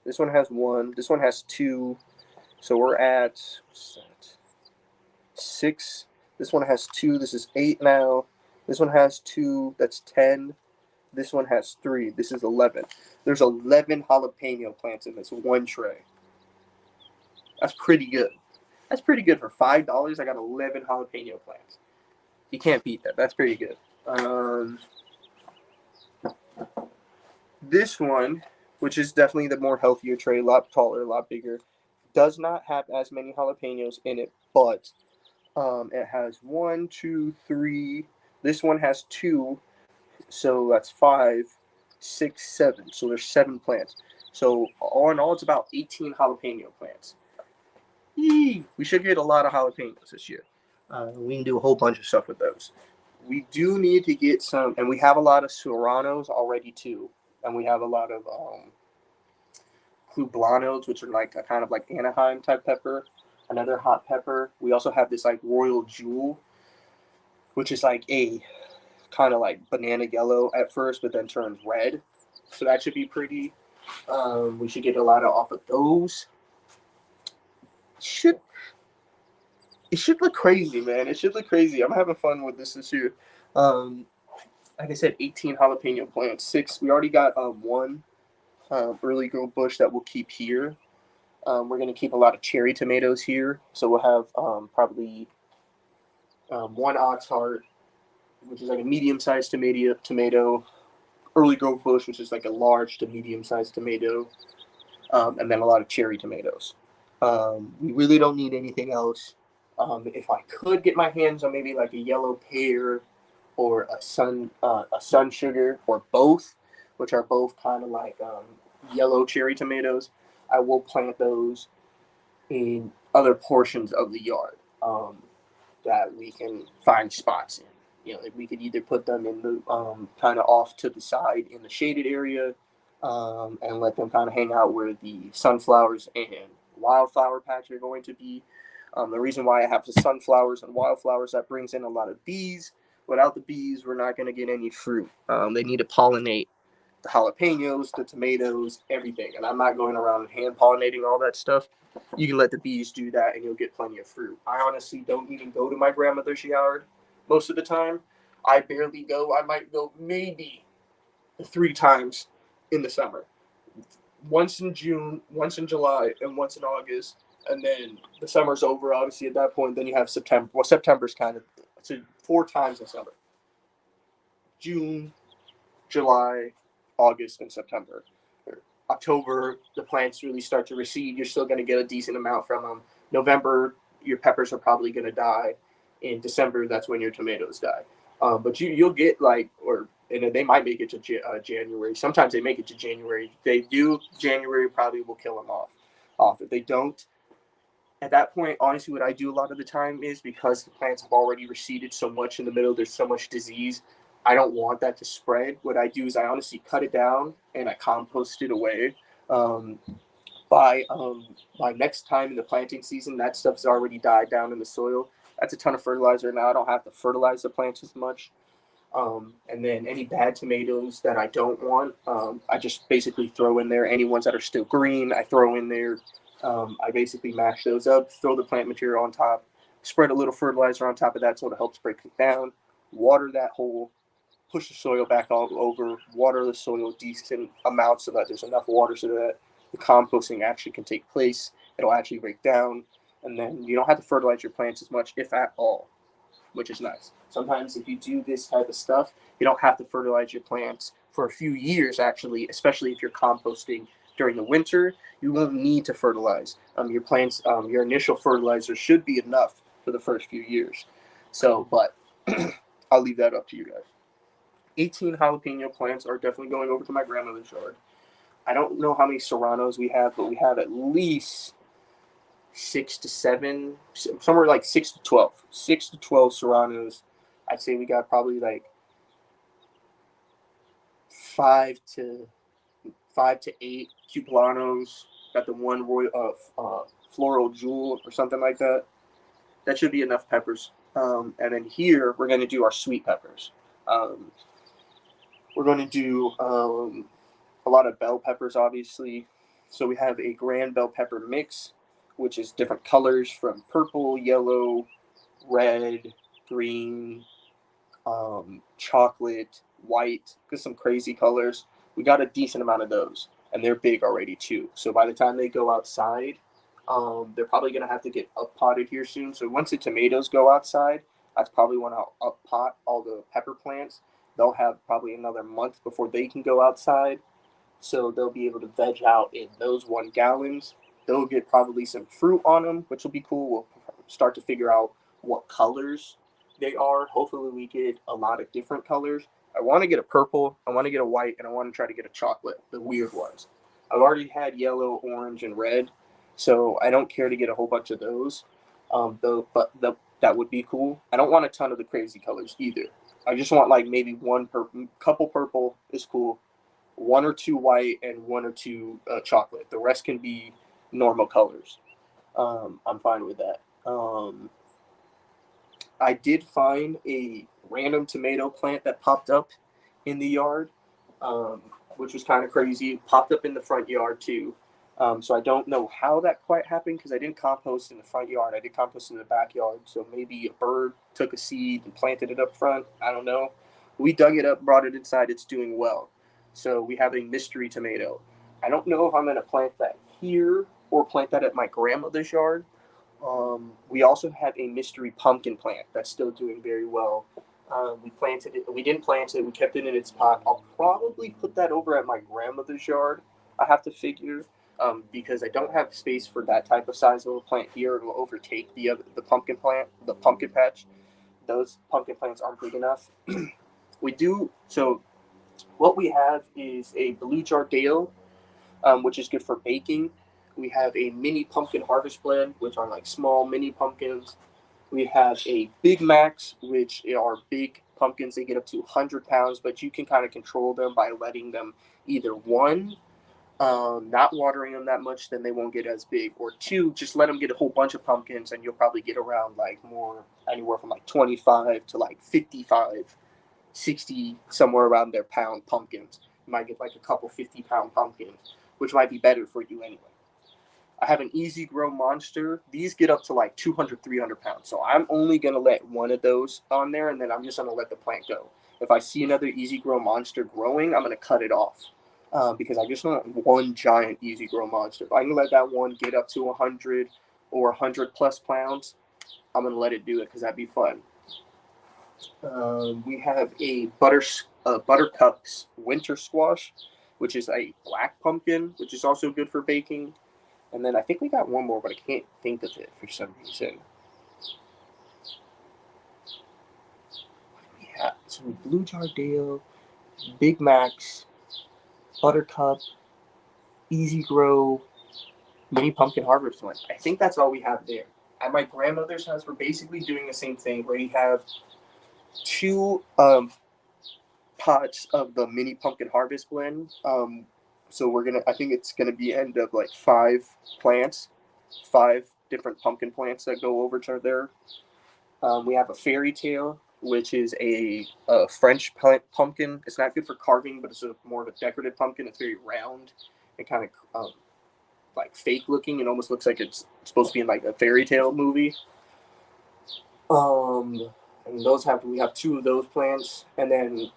This one has 1. This one has 2. So we're at what's that? 6. This one has 2. This is 8 now. This one has 2. That's 10. This one has 3. This is 11. There's 11 jalapeno plants in this one tray. That's pretty good. That's pretty good for $5. I got 11 jalapeno plants. You can't beat that. That's pretty good. This one, which is definitely the more healthier tray, a lot taller, a lot bigger, does not have as many jalapenos in it, but it has 1, 2, 3. This one has 2, so that's 5, 6, 7. So there's 7 plants. So all in all, it's about 18 jalapeno plants. Yee! We should get a lot of jalapenos this year. We can do a whole bunch of stuff with those. We do need to get some, and we have a lot of serranos already too, and we have a lot of poblanos, which are like a kind of like Anaheim type pepper, another hot pepper. We also have this like Royal Jewel, which is like a kind of like banana yellow at first, but then turns red. So that should be pretty. We should get a lot of off of those. Should It should look crazy, man. It should look crazy. I'm having fun with this year. Um, like I said, 18 jalapeno plants. 6. We already got 1 early girl bush that we'll keep here. We're gonna keep a lot of cherry tomatoes here, so we'll have probably one ox heart, which is like a medium-sized tomato, early growth bush, which is like a large to medium-sized tomato, and then a lot of cherry tomatoes. We really don't need anything else. If I could get my hands on maybe like a yellow pear or a sun sugar or both, which are both kind of like yellow cherry tomatoes, I will plant those in other portions of the yard that we can find spots in. You know, we could either put them in the kind of off to the side in the shaded area, and let them kind of hang out where the sunflowers and wildflower patch are going to be. The reason why I have the sunflowers and wildflowers, that brings in a lot of bees. Without the bees, we're not going to get any fruit. They need to pollinate the jalapenos, the tomatoes, everything. And I'm not going around hand pollinating all that stuff. You can let the bees do that and you'll get plenty of fruit. I honestly don't even go to my grandmother's yard most of the time. I barely go. I might go maybe 3 times in the summer. Once in June, once in July, and once in August. And then the summer's over, obviously, at that point. Then you have September. Well, September's kind of, so 4 times in summer: June, July, August, and September. October, the plants really start to recede. You're still going to get a decent amount from them. November, your peppers are probably going to die. In December, that's when your tomatoes die. But you'll get like, or and they might make it to January. Sometimes they make it to January. If they do, January probably will kill them off. If they don't, at that point, honestly, what I do a lot of the time is, because the plants have already receded so much in the middle, there's so much disease. I don't want that to spread. What I do is I honestly cut it down and I compost it away. Um, by next time in the planting season, that stuff's already died down in the soil. That's a ton of fertilizer. Now I don't have to fertilize the plants as much. And then any bad tomatoes that I don't want, I just basically throw in there. Any ones that are still green, I throw in there. I basically mash those up, throw the plant material on top, spread a little fertilizer on top of that so it helps break it down, water that hole, push the soil back all over, water the soil decent amounts so that there's enough water so that the composting actually can take place. It'll actually break down, and then you don't have to fertilize your plants as much, if at all, which is nice. Sometimes if you do this type of stuff, you don't have to fertilize your plants for a few years, actually, especially if you're composting during the winter. You won't need to fertilize. Your plants, your initial fertilizer should be enough for the first few years. So, but I'll leave that up to you guys. 18 jalapeno plants are definitely going over to my grandmother's yard. I don't know how many serranos we have, but we have at least 6 to 7, somewhere like 6 to 12, 6 to 12 serranos. I'd say we got probably like 5 to 8 cupolanos. Got the one floral jewel or something like that. That should be enough peppers. And then here we're going to do our sweet peppers. We're going to do a lot of bell peppers, obviously. So we have a grand bell pepper mix, which is different colors from purple, yellow, red, green, chocolate, white, just some crazy colors. We got a decent amount of those, and they're big already too. So by the time they go outside, they're probably gonna have to get up potted here soon. So once the tomatoes go outside, that's probably when I'll up pot all the pepper plants. They'll have probably another month before they can go outside, so they'll be able to veg out in those 1 gallons. They'll get probably some fruit on them, which will be cool. We'll start to figure out what colors they are. Hopefully, we get a lot of different colors. I want to get a purple, I want to get a white, and I want to try to get a chocolate, the weird ones. I've already had yellow, orange, and red, so I don't care to get a whole bunch of those. That would be cool. I don't want a ton of the crazy colors either. I just want like maybe couple purple is cool, 1 or 2 white, and 1 or 2 chocolate. The rest can be normal colors. I'm fine with that. I did find a random tomato plant that popped up in the yard, which was kind of crazy. It popped up in the front yard too. So I don't know how that quite happened because I didn't compost in the front yard. I did compost in the backyard. So maybe a bird took a seed and planted it up front. I don't know. We dug it up, brought it inside. It's doing well. So we have a mystery tomato. I don't know if I'm going to plant that here or plant that at my grandmother's yard. We also have a mystery pumpkin plant that's still doing very well. We planted it. We didn't plant it. We kept it in its pot. I'll probably put that over at my grandmother's yard. I have to figure because I don't have space for that type of size of a plant here. It will overtake the pumpkin plant, the pumpkin patch. Those pumpkin plants aren't big enough. We do so. What we have is a blue jardale, which is good for baking. We have a mini pumpkin harvest blend, which are like small mini pumpkins. We have a Big Macs, which are big pumpkins. They get up to 100 pounds, but you can kind of control them by letting them either one, not watering them that much, then they won't get as big, or two, just let them get a whole bunch of pumpkins, and you'll probably get around like more, anywhere from like 25 to like 55, 60, somewhere around their pound pumpkins. You might get like a couple 50-pound pumpkins, which might be better for you anyway. I have an Easy Grow Monster. These get up to like 200, 300 pounds. So I'm only going to let one of those on there, and then I'm just going to let the plant go. If I see another Easy Grow Monster growing, I'm going to cut it off because I just want one giant Easy Grow Monster. If I can let that one get up to 100 or 100 plus pounds, I'm going to let it do it because that'd be fun. We have a Buttercups Winter Squash, which is a black pumpkin, which is also good for baking. And then I think we got one more, but I can't think of it for some reason. Yeah, so Blue Jardale, Big Macs, Buttercup, Easy Grow, Mini Pumpkin Harvest one. I think that's all we have there. At my grandmother's house, we're basically doing the same thing where you have two pots of the Mini Pumpkin Harvest blend. So I think it's gonna be end up like 5 plants, 5 different pumpkin plants that go over to there. We have a Fairy Tale, which is a French pumpkin. It's not good for carving, but it's more of a decorative pumpkin. It's very round and kind of like fake looking. It almost looks like it's supposed to be in like a fairy tale movie. And we have 2 of those plants, and then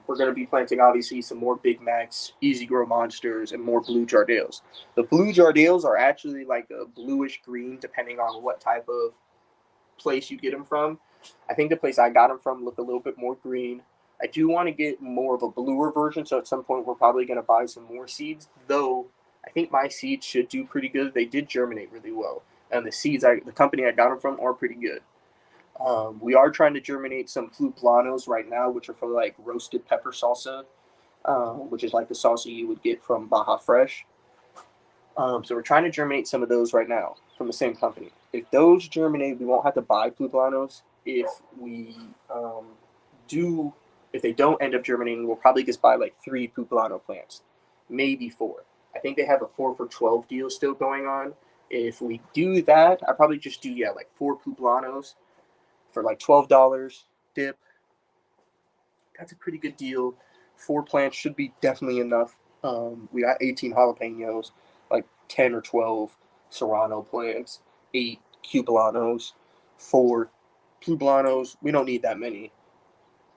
we're going to be planting obviously some more Big Macs, Easy Grow Monsters, and more Blue Jardales. The Blue Jardales are actually like a bluish green, depending on what type of place you get them from. I think the place I got them from looked a little bit more green. I do want to get more of a bluer version, so at some point we're probably going to buy some more seeds. Though I think my seeds should do pretty good. They did germinate really well, and the company I got them from are pretty good. We are trying to germinate some Publanos right now, which are for like roasted pepper salsa, which is like the salsa you would get from Baja Fresh. So we're trying to germinate some of those right now from the same company. If those germinate, we won't have to buy Publanos. Um, do, if they don't end up germinating, we'll probably just buy like 3 Publano plants, maybe 4. I think they have a 4 for 12 deal still going on. If we do that, I probably just do like 4 Publanos for like $12 dip. That's a pretty good deal. 4 plants should be definitely enough. We got 18 jalapenos, like 10 or 12 serrano plants, 8 cubolanos, 4 publanos. We don't need that many.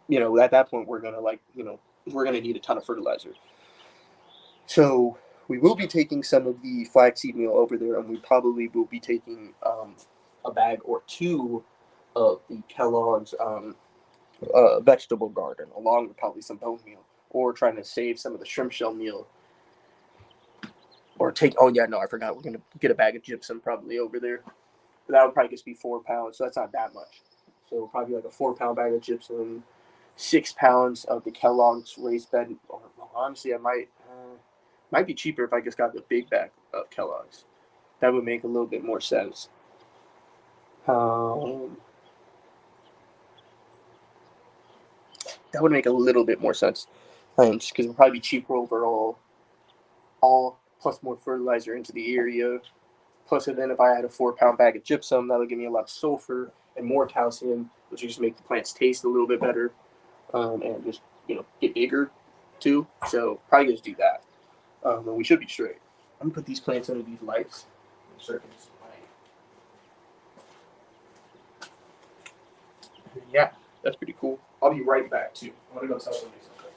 At that point, we're gonna need a ton of fertilizer. So we will be taking some of the flaxseed meal over there, and we probably will be taking a bag or 2 of the Kellogg's vegetable garden, along with probably some bone meal, or trying to save some of the shrimp shell meal, or take. Oh yeah, no, I forgot. We're gonna get a bag of gypsum probably over there. That would probably just be 4 pounds, so that's not that much. So probably like a 4 pound bag of gypsum, 6 pounds of the Kellogg's raised bed. Or, honestly, I might be cheaper if I just got the big bag of Kellogg's. That would make a little bit more sense. Um, that would make a little bit more sense. Just because it would probably be cheaper overall. All plus more fertilizer into the area. Plus, and then if I had a 4 pound bag of gypsum, that would give me a lot of sulfur and more calcium, which would just make the plants taste a little bit better, and just get bigger too. So probably just do that, and we should be straight. I'm gonna put these plants under these lights. Yeah, that's pretty cool. I'll be right back too. I'm gonna go tell somebody something.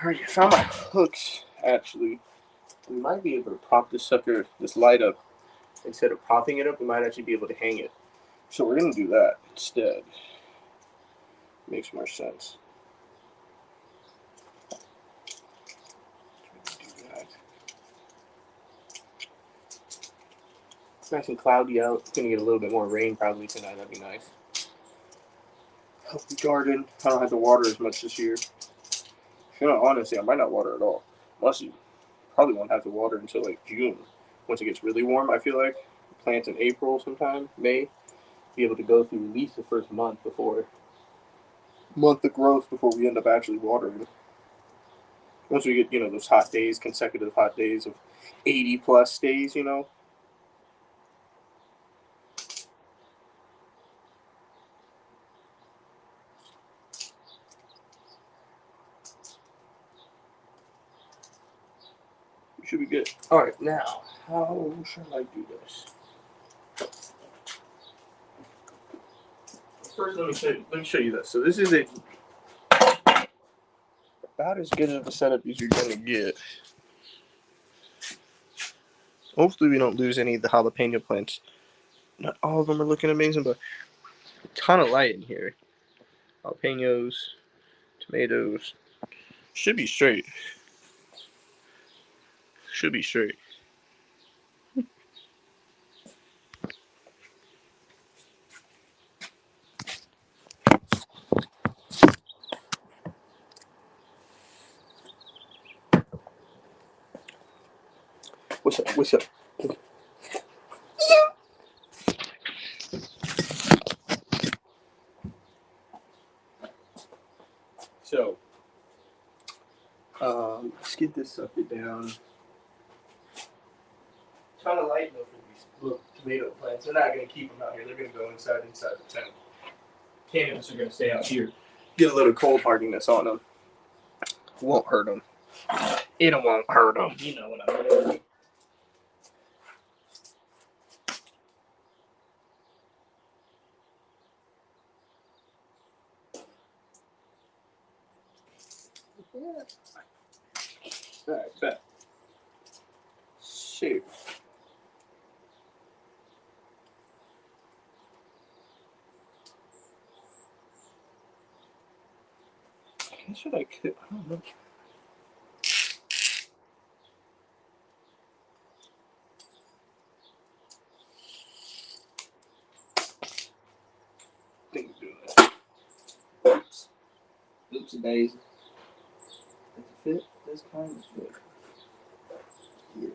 Alright, I found my hooks, actually. We might be able to prop this light up. Instead of propping it up, we might actually be able to hang it. So we're going to do that instead. Makes more sense. It's nice and cloudy out. It's going to get a little bit more rain probably tonight. That'd be nice. Hope the garden. I don't have to water as much this year. You know, honestly, I might not water at all. Unless you probably won't have to water until like June. Once it gets really warm, I feel like. Plants in April sometime, May. Be able to go through at least the first month of growth before we end up actually watering. Once we get, those hot days, consecutive hot days of 80 plus days, we should be good. All right, now, how should I do this? First, let me show you this. So this is about as good of a setup as you're gonna get. Hopefully, we don't lose any of the jalapeno plants. Not all of them are looking amazing, but a ton of light in here. Jalapenos, tomatoes. Should be straight. Should be straight. What's up? What's up? So, let's get this sucker down. Ton of light though for these little tomato plants. They're not gonna keep them out here. They're gonna go inside the tent. Cannabis are gonna stay out here. Get a little cold hardiness on them. Won't hurt them. It won't hurt them. You know what I mean. Yeah. Alright, bet. Shoot. I should I could. I don't know. I think I'm doing that. Oops. Oopsie daisy. Does it fit? This kind is fit. Yeah.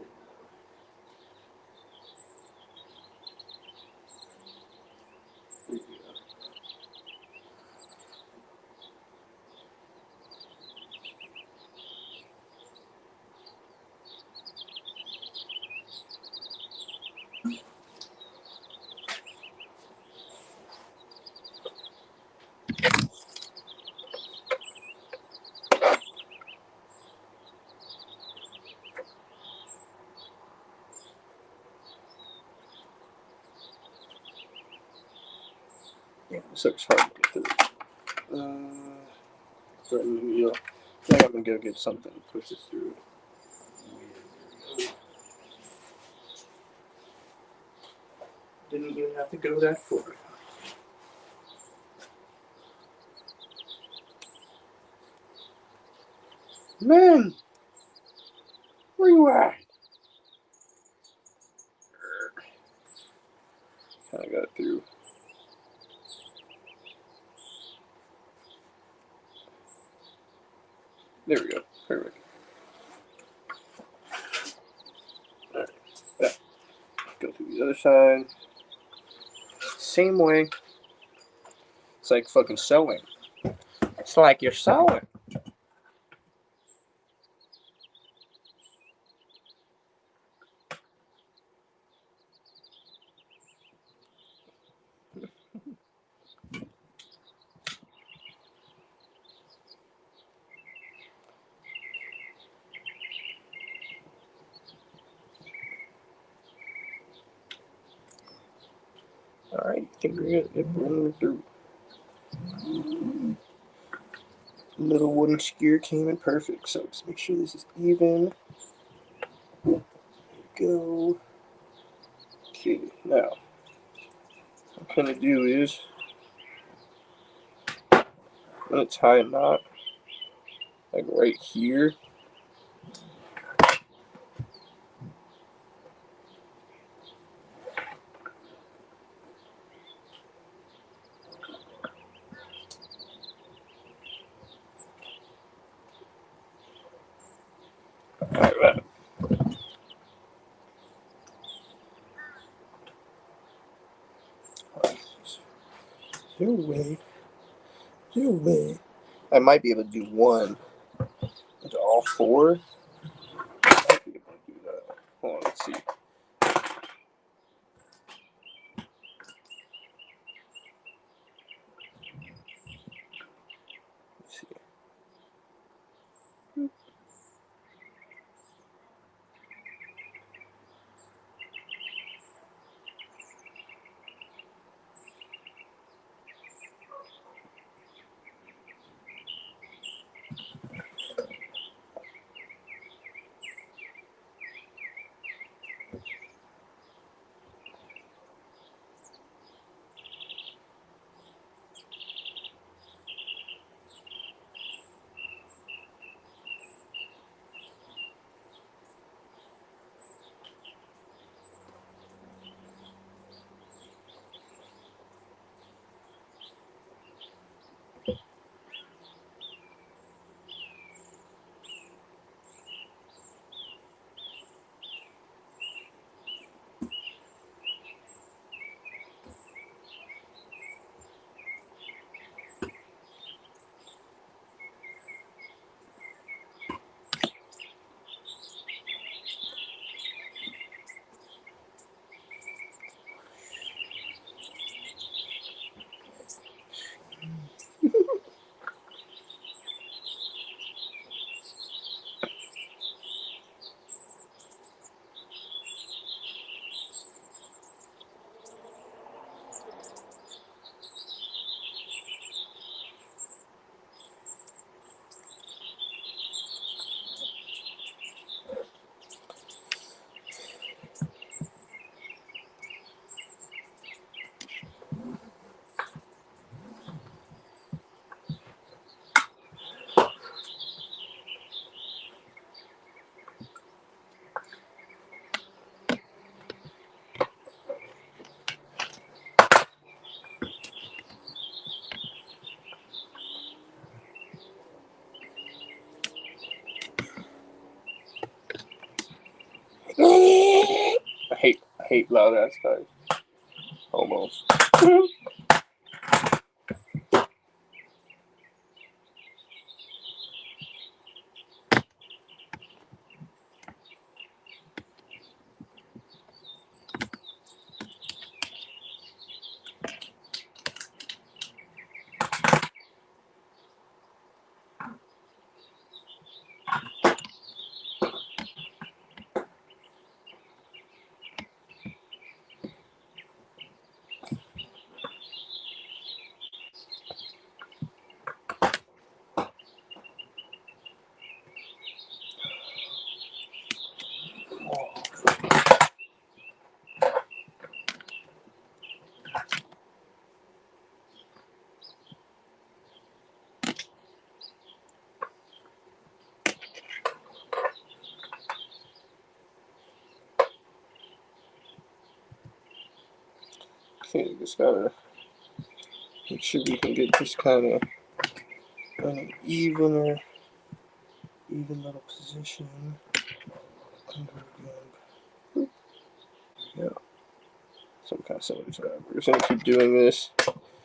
There you go. Yeah, this sucks hard to get through. Threatening you. I think I'm gonna go get something to push this through. Didn't even have to go that far. Man, where you at? Kind of got it through. There we go. Perfect. Alright. Yeah. Go through the other side. Same way. It's like fucking sewing. It's like you're sewing. Alright, I think we're good. Yep, running through. Middle wooden skewer came in perfect. So just make sure this is even. There we go. Okay, now what I'm gonna do is I'm gonna tie a knot like right here. Alright. Your way. Your way. I might be able to do one into all four. I might be able to do that. Hold on, let's see. Let's see. I hate loud ass guys. Almost. Okay, just gotta make sure we can get this kind of an even little position. Yeah, some kind of similar to that. We're just gonna keep doing this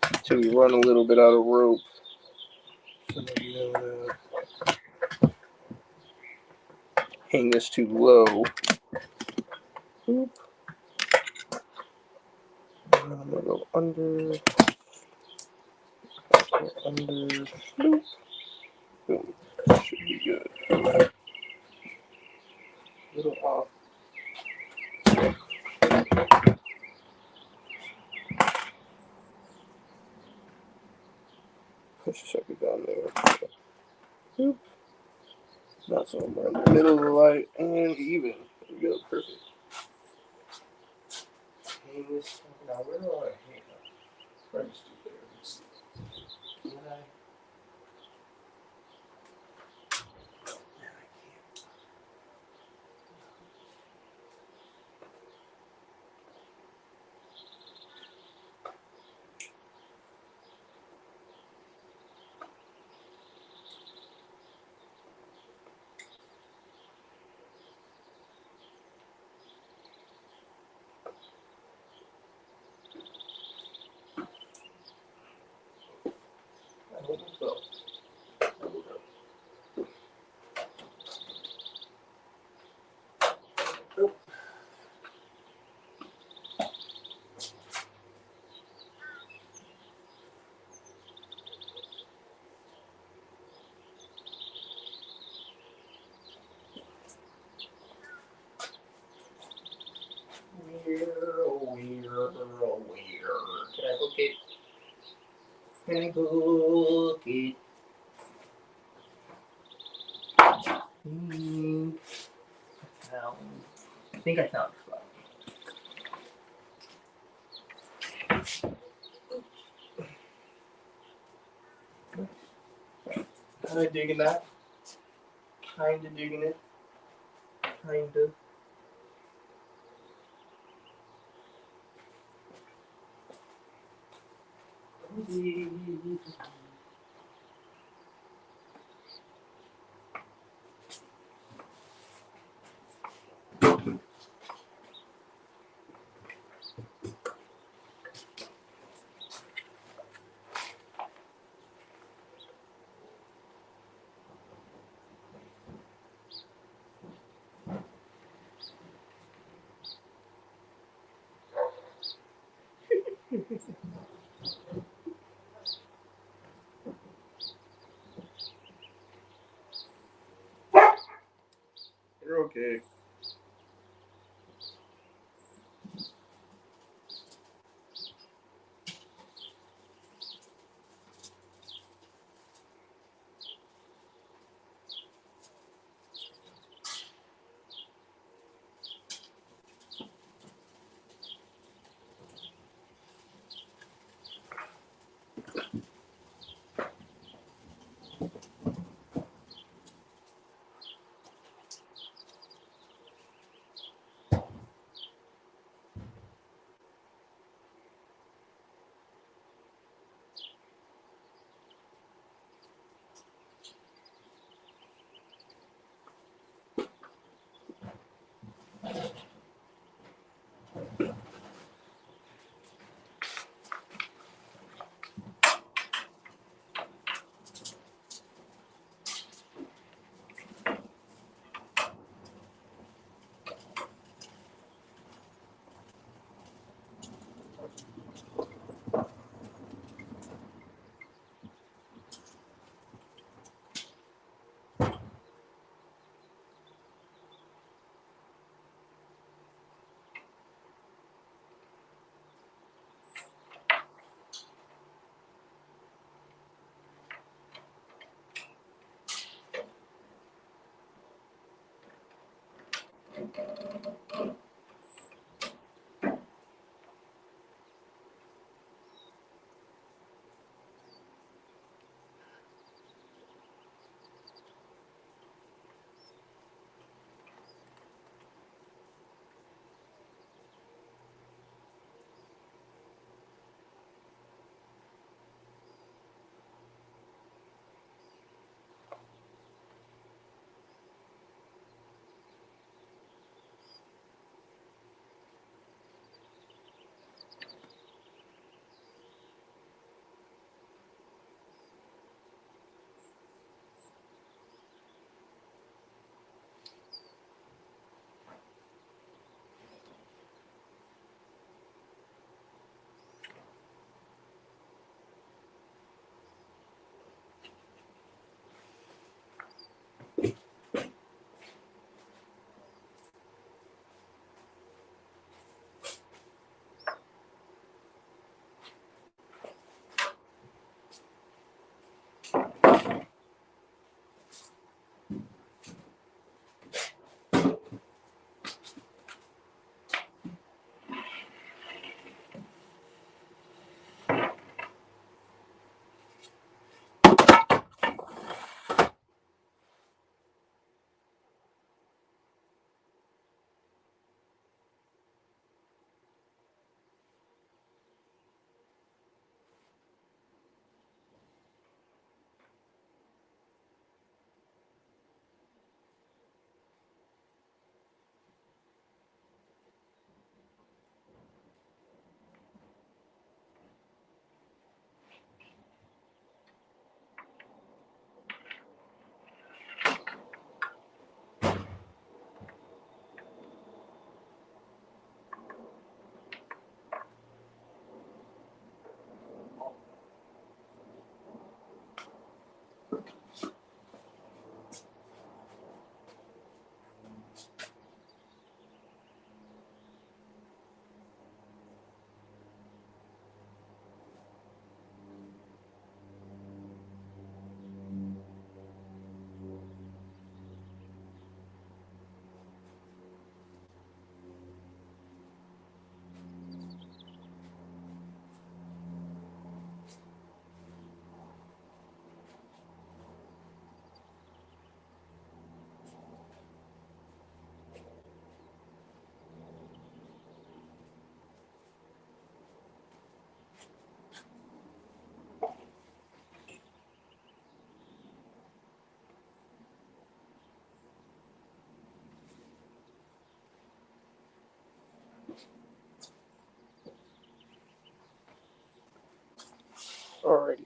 until we run a little bit out of rope. So that we don't hang this too low. Boop. And I'm gonna go under, boop. Boom. Should be good. A little off. Push a sucker down there. Oop. Not somewhere in the middle of the light and even. There we go, perfect. Hang this. Now, where do I hang it? Probably just do there. Let's see. Can I? I hope so. Oop. Where? Can I hook it? Can I hook it? Now, I think I found it. Kind of digging that. Kind of digging it. Kind of. You're okay.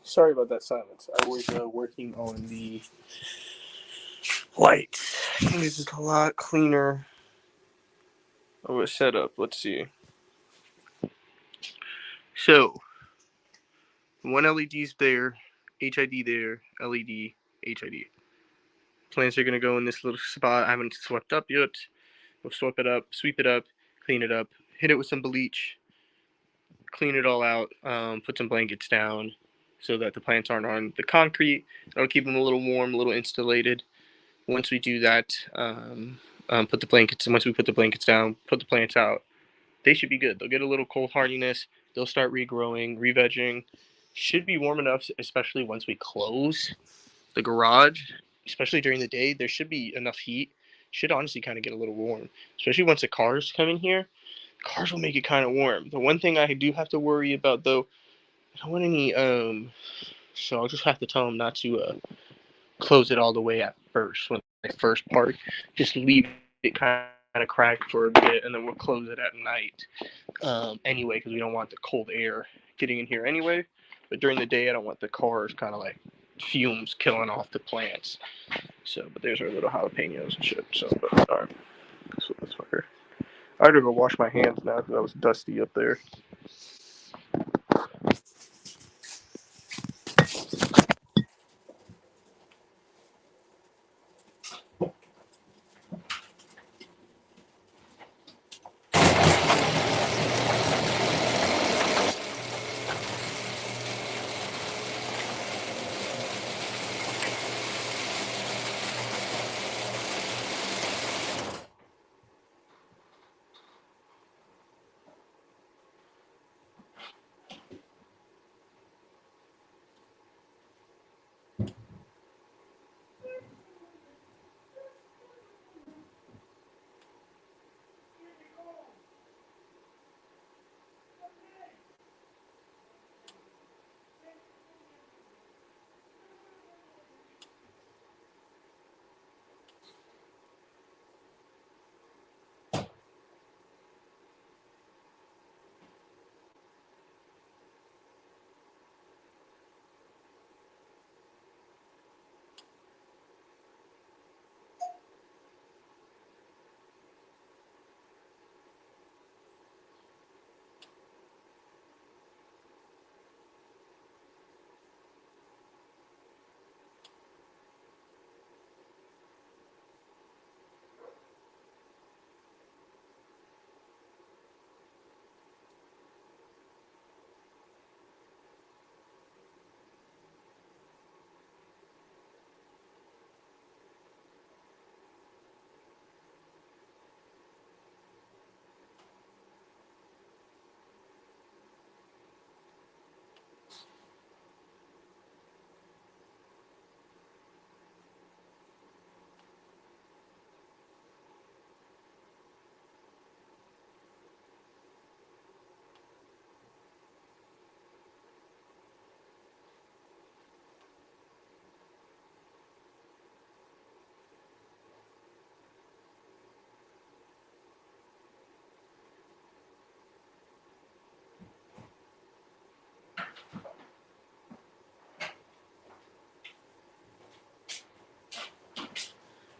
sorry about that silence. I was working on the light. I think this is a lot cleaner of a setup. Let's see. So, one LED's there, HID there, LED, HID. Plants are going to go in this little spot I haven't swept up yet. We'll sweep it up, clean it up, hit it with some bleach, clean it all out, put some blankets down so that the plants aren't on the concrete. That'll keep them a little warm, a little insulated. Once we do that, once we put the blankets down, put the plants out, they should be good. They'll get a little cold hardiness. They'll start regrowing, re-vegging. Should be warm enough, especially once we close the garage, especially during the day. There should be enough heat. Should honestly kind of get a little warm, especially once the cars come in here. Cars will make it kind of warm. The one thing I do have to worry about, though, I don't want any, so I'll just have to tell them not to close it all the way at first when they first park. Just leave it kind of cracked for a bit, and then we'll close it at night anyway, because we don't want the cold air getting in here anyway. But during the day, I don't want the cars kind of like fumes killing off the plants. So, but there's our little jalapenos and shit. So, but all right, so this fucker. I had to go wash my hands now because I was dusty up there.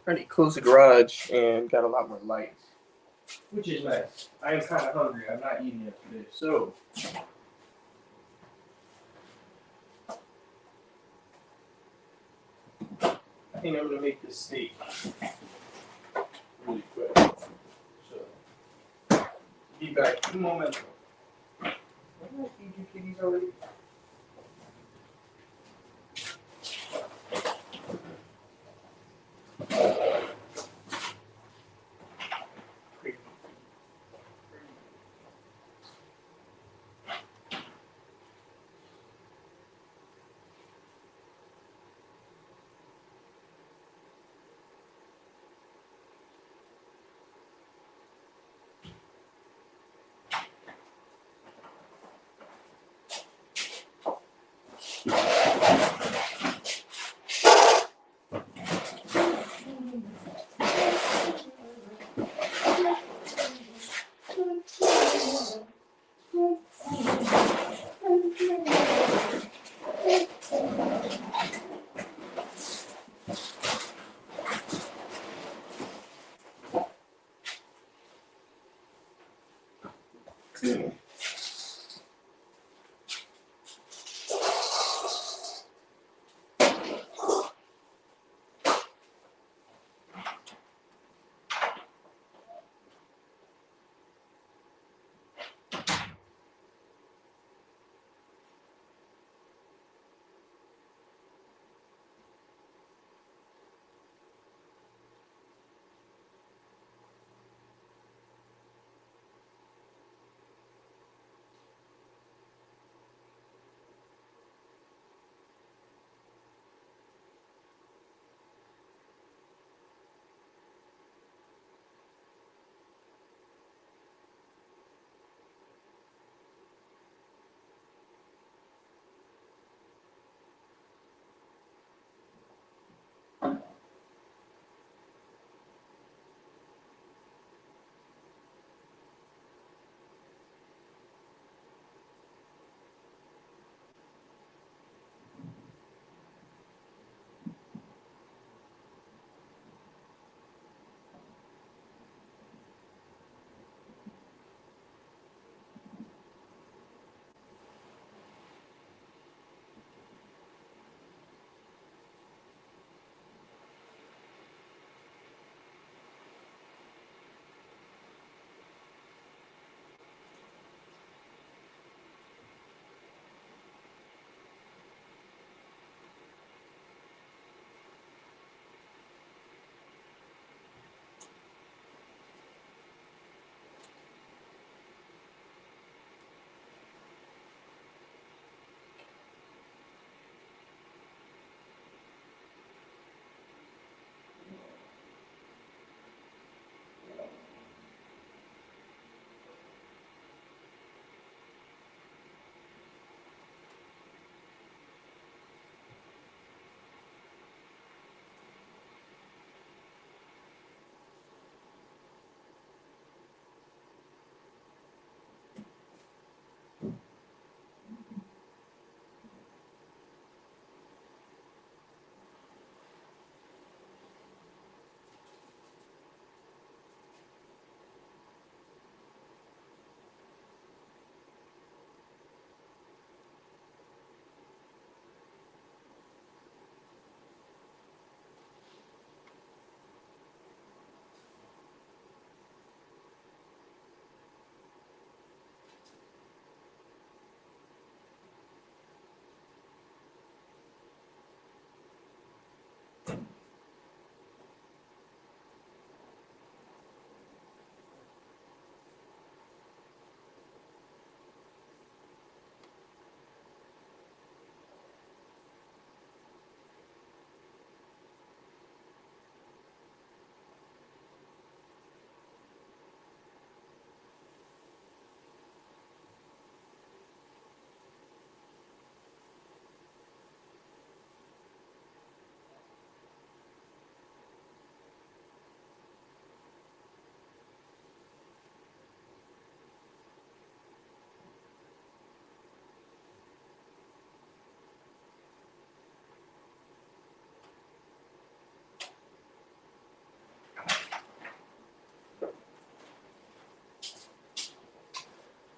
Already closed the garage and got a lot more light, which is nice. I am kind of hungry. I'm not eating yet today, so I think I'm gonna make this steak really quick. So, be back in a moment. Didn't I feed you kitties already?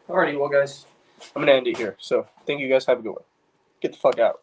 Alrighty, well, guys, I'm gonna end it here. So, thank you guys. Have a good one. Get the fuck out.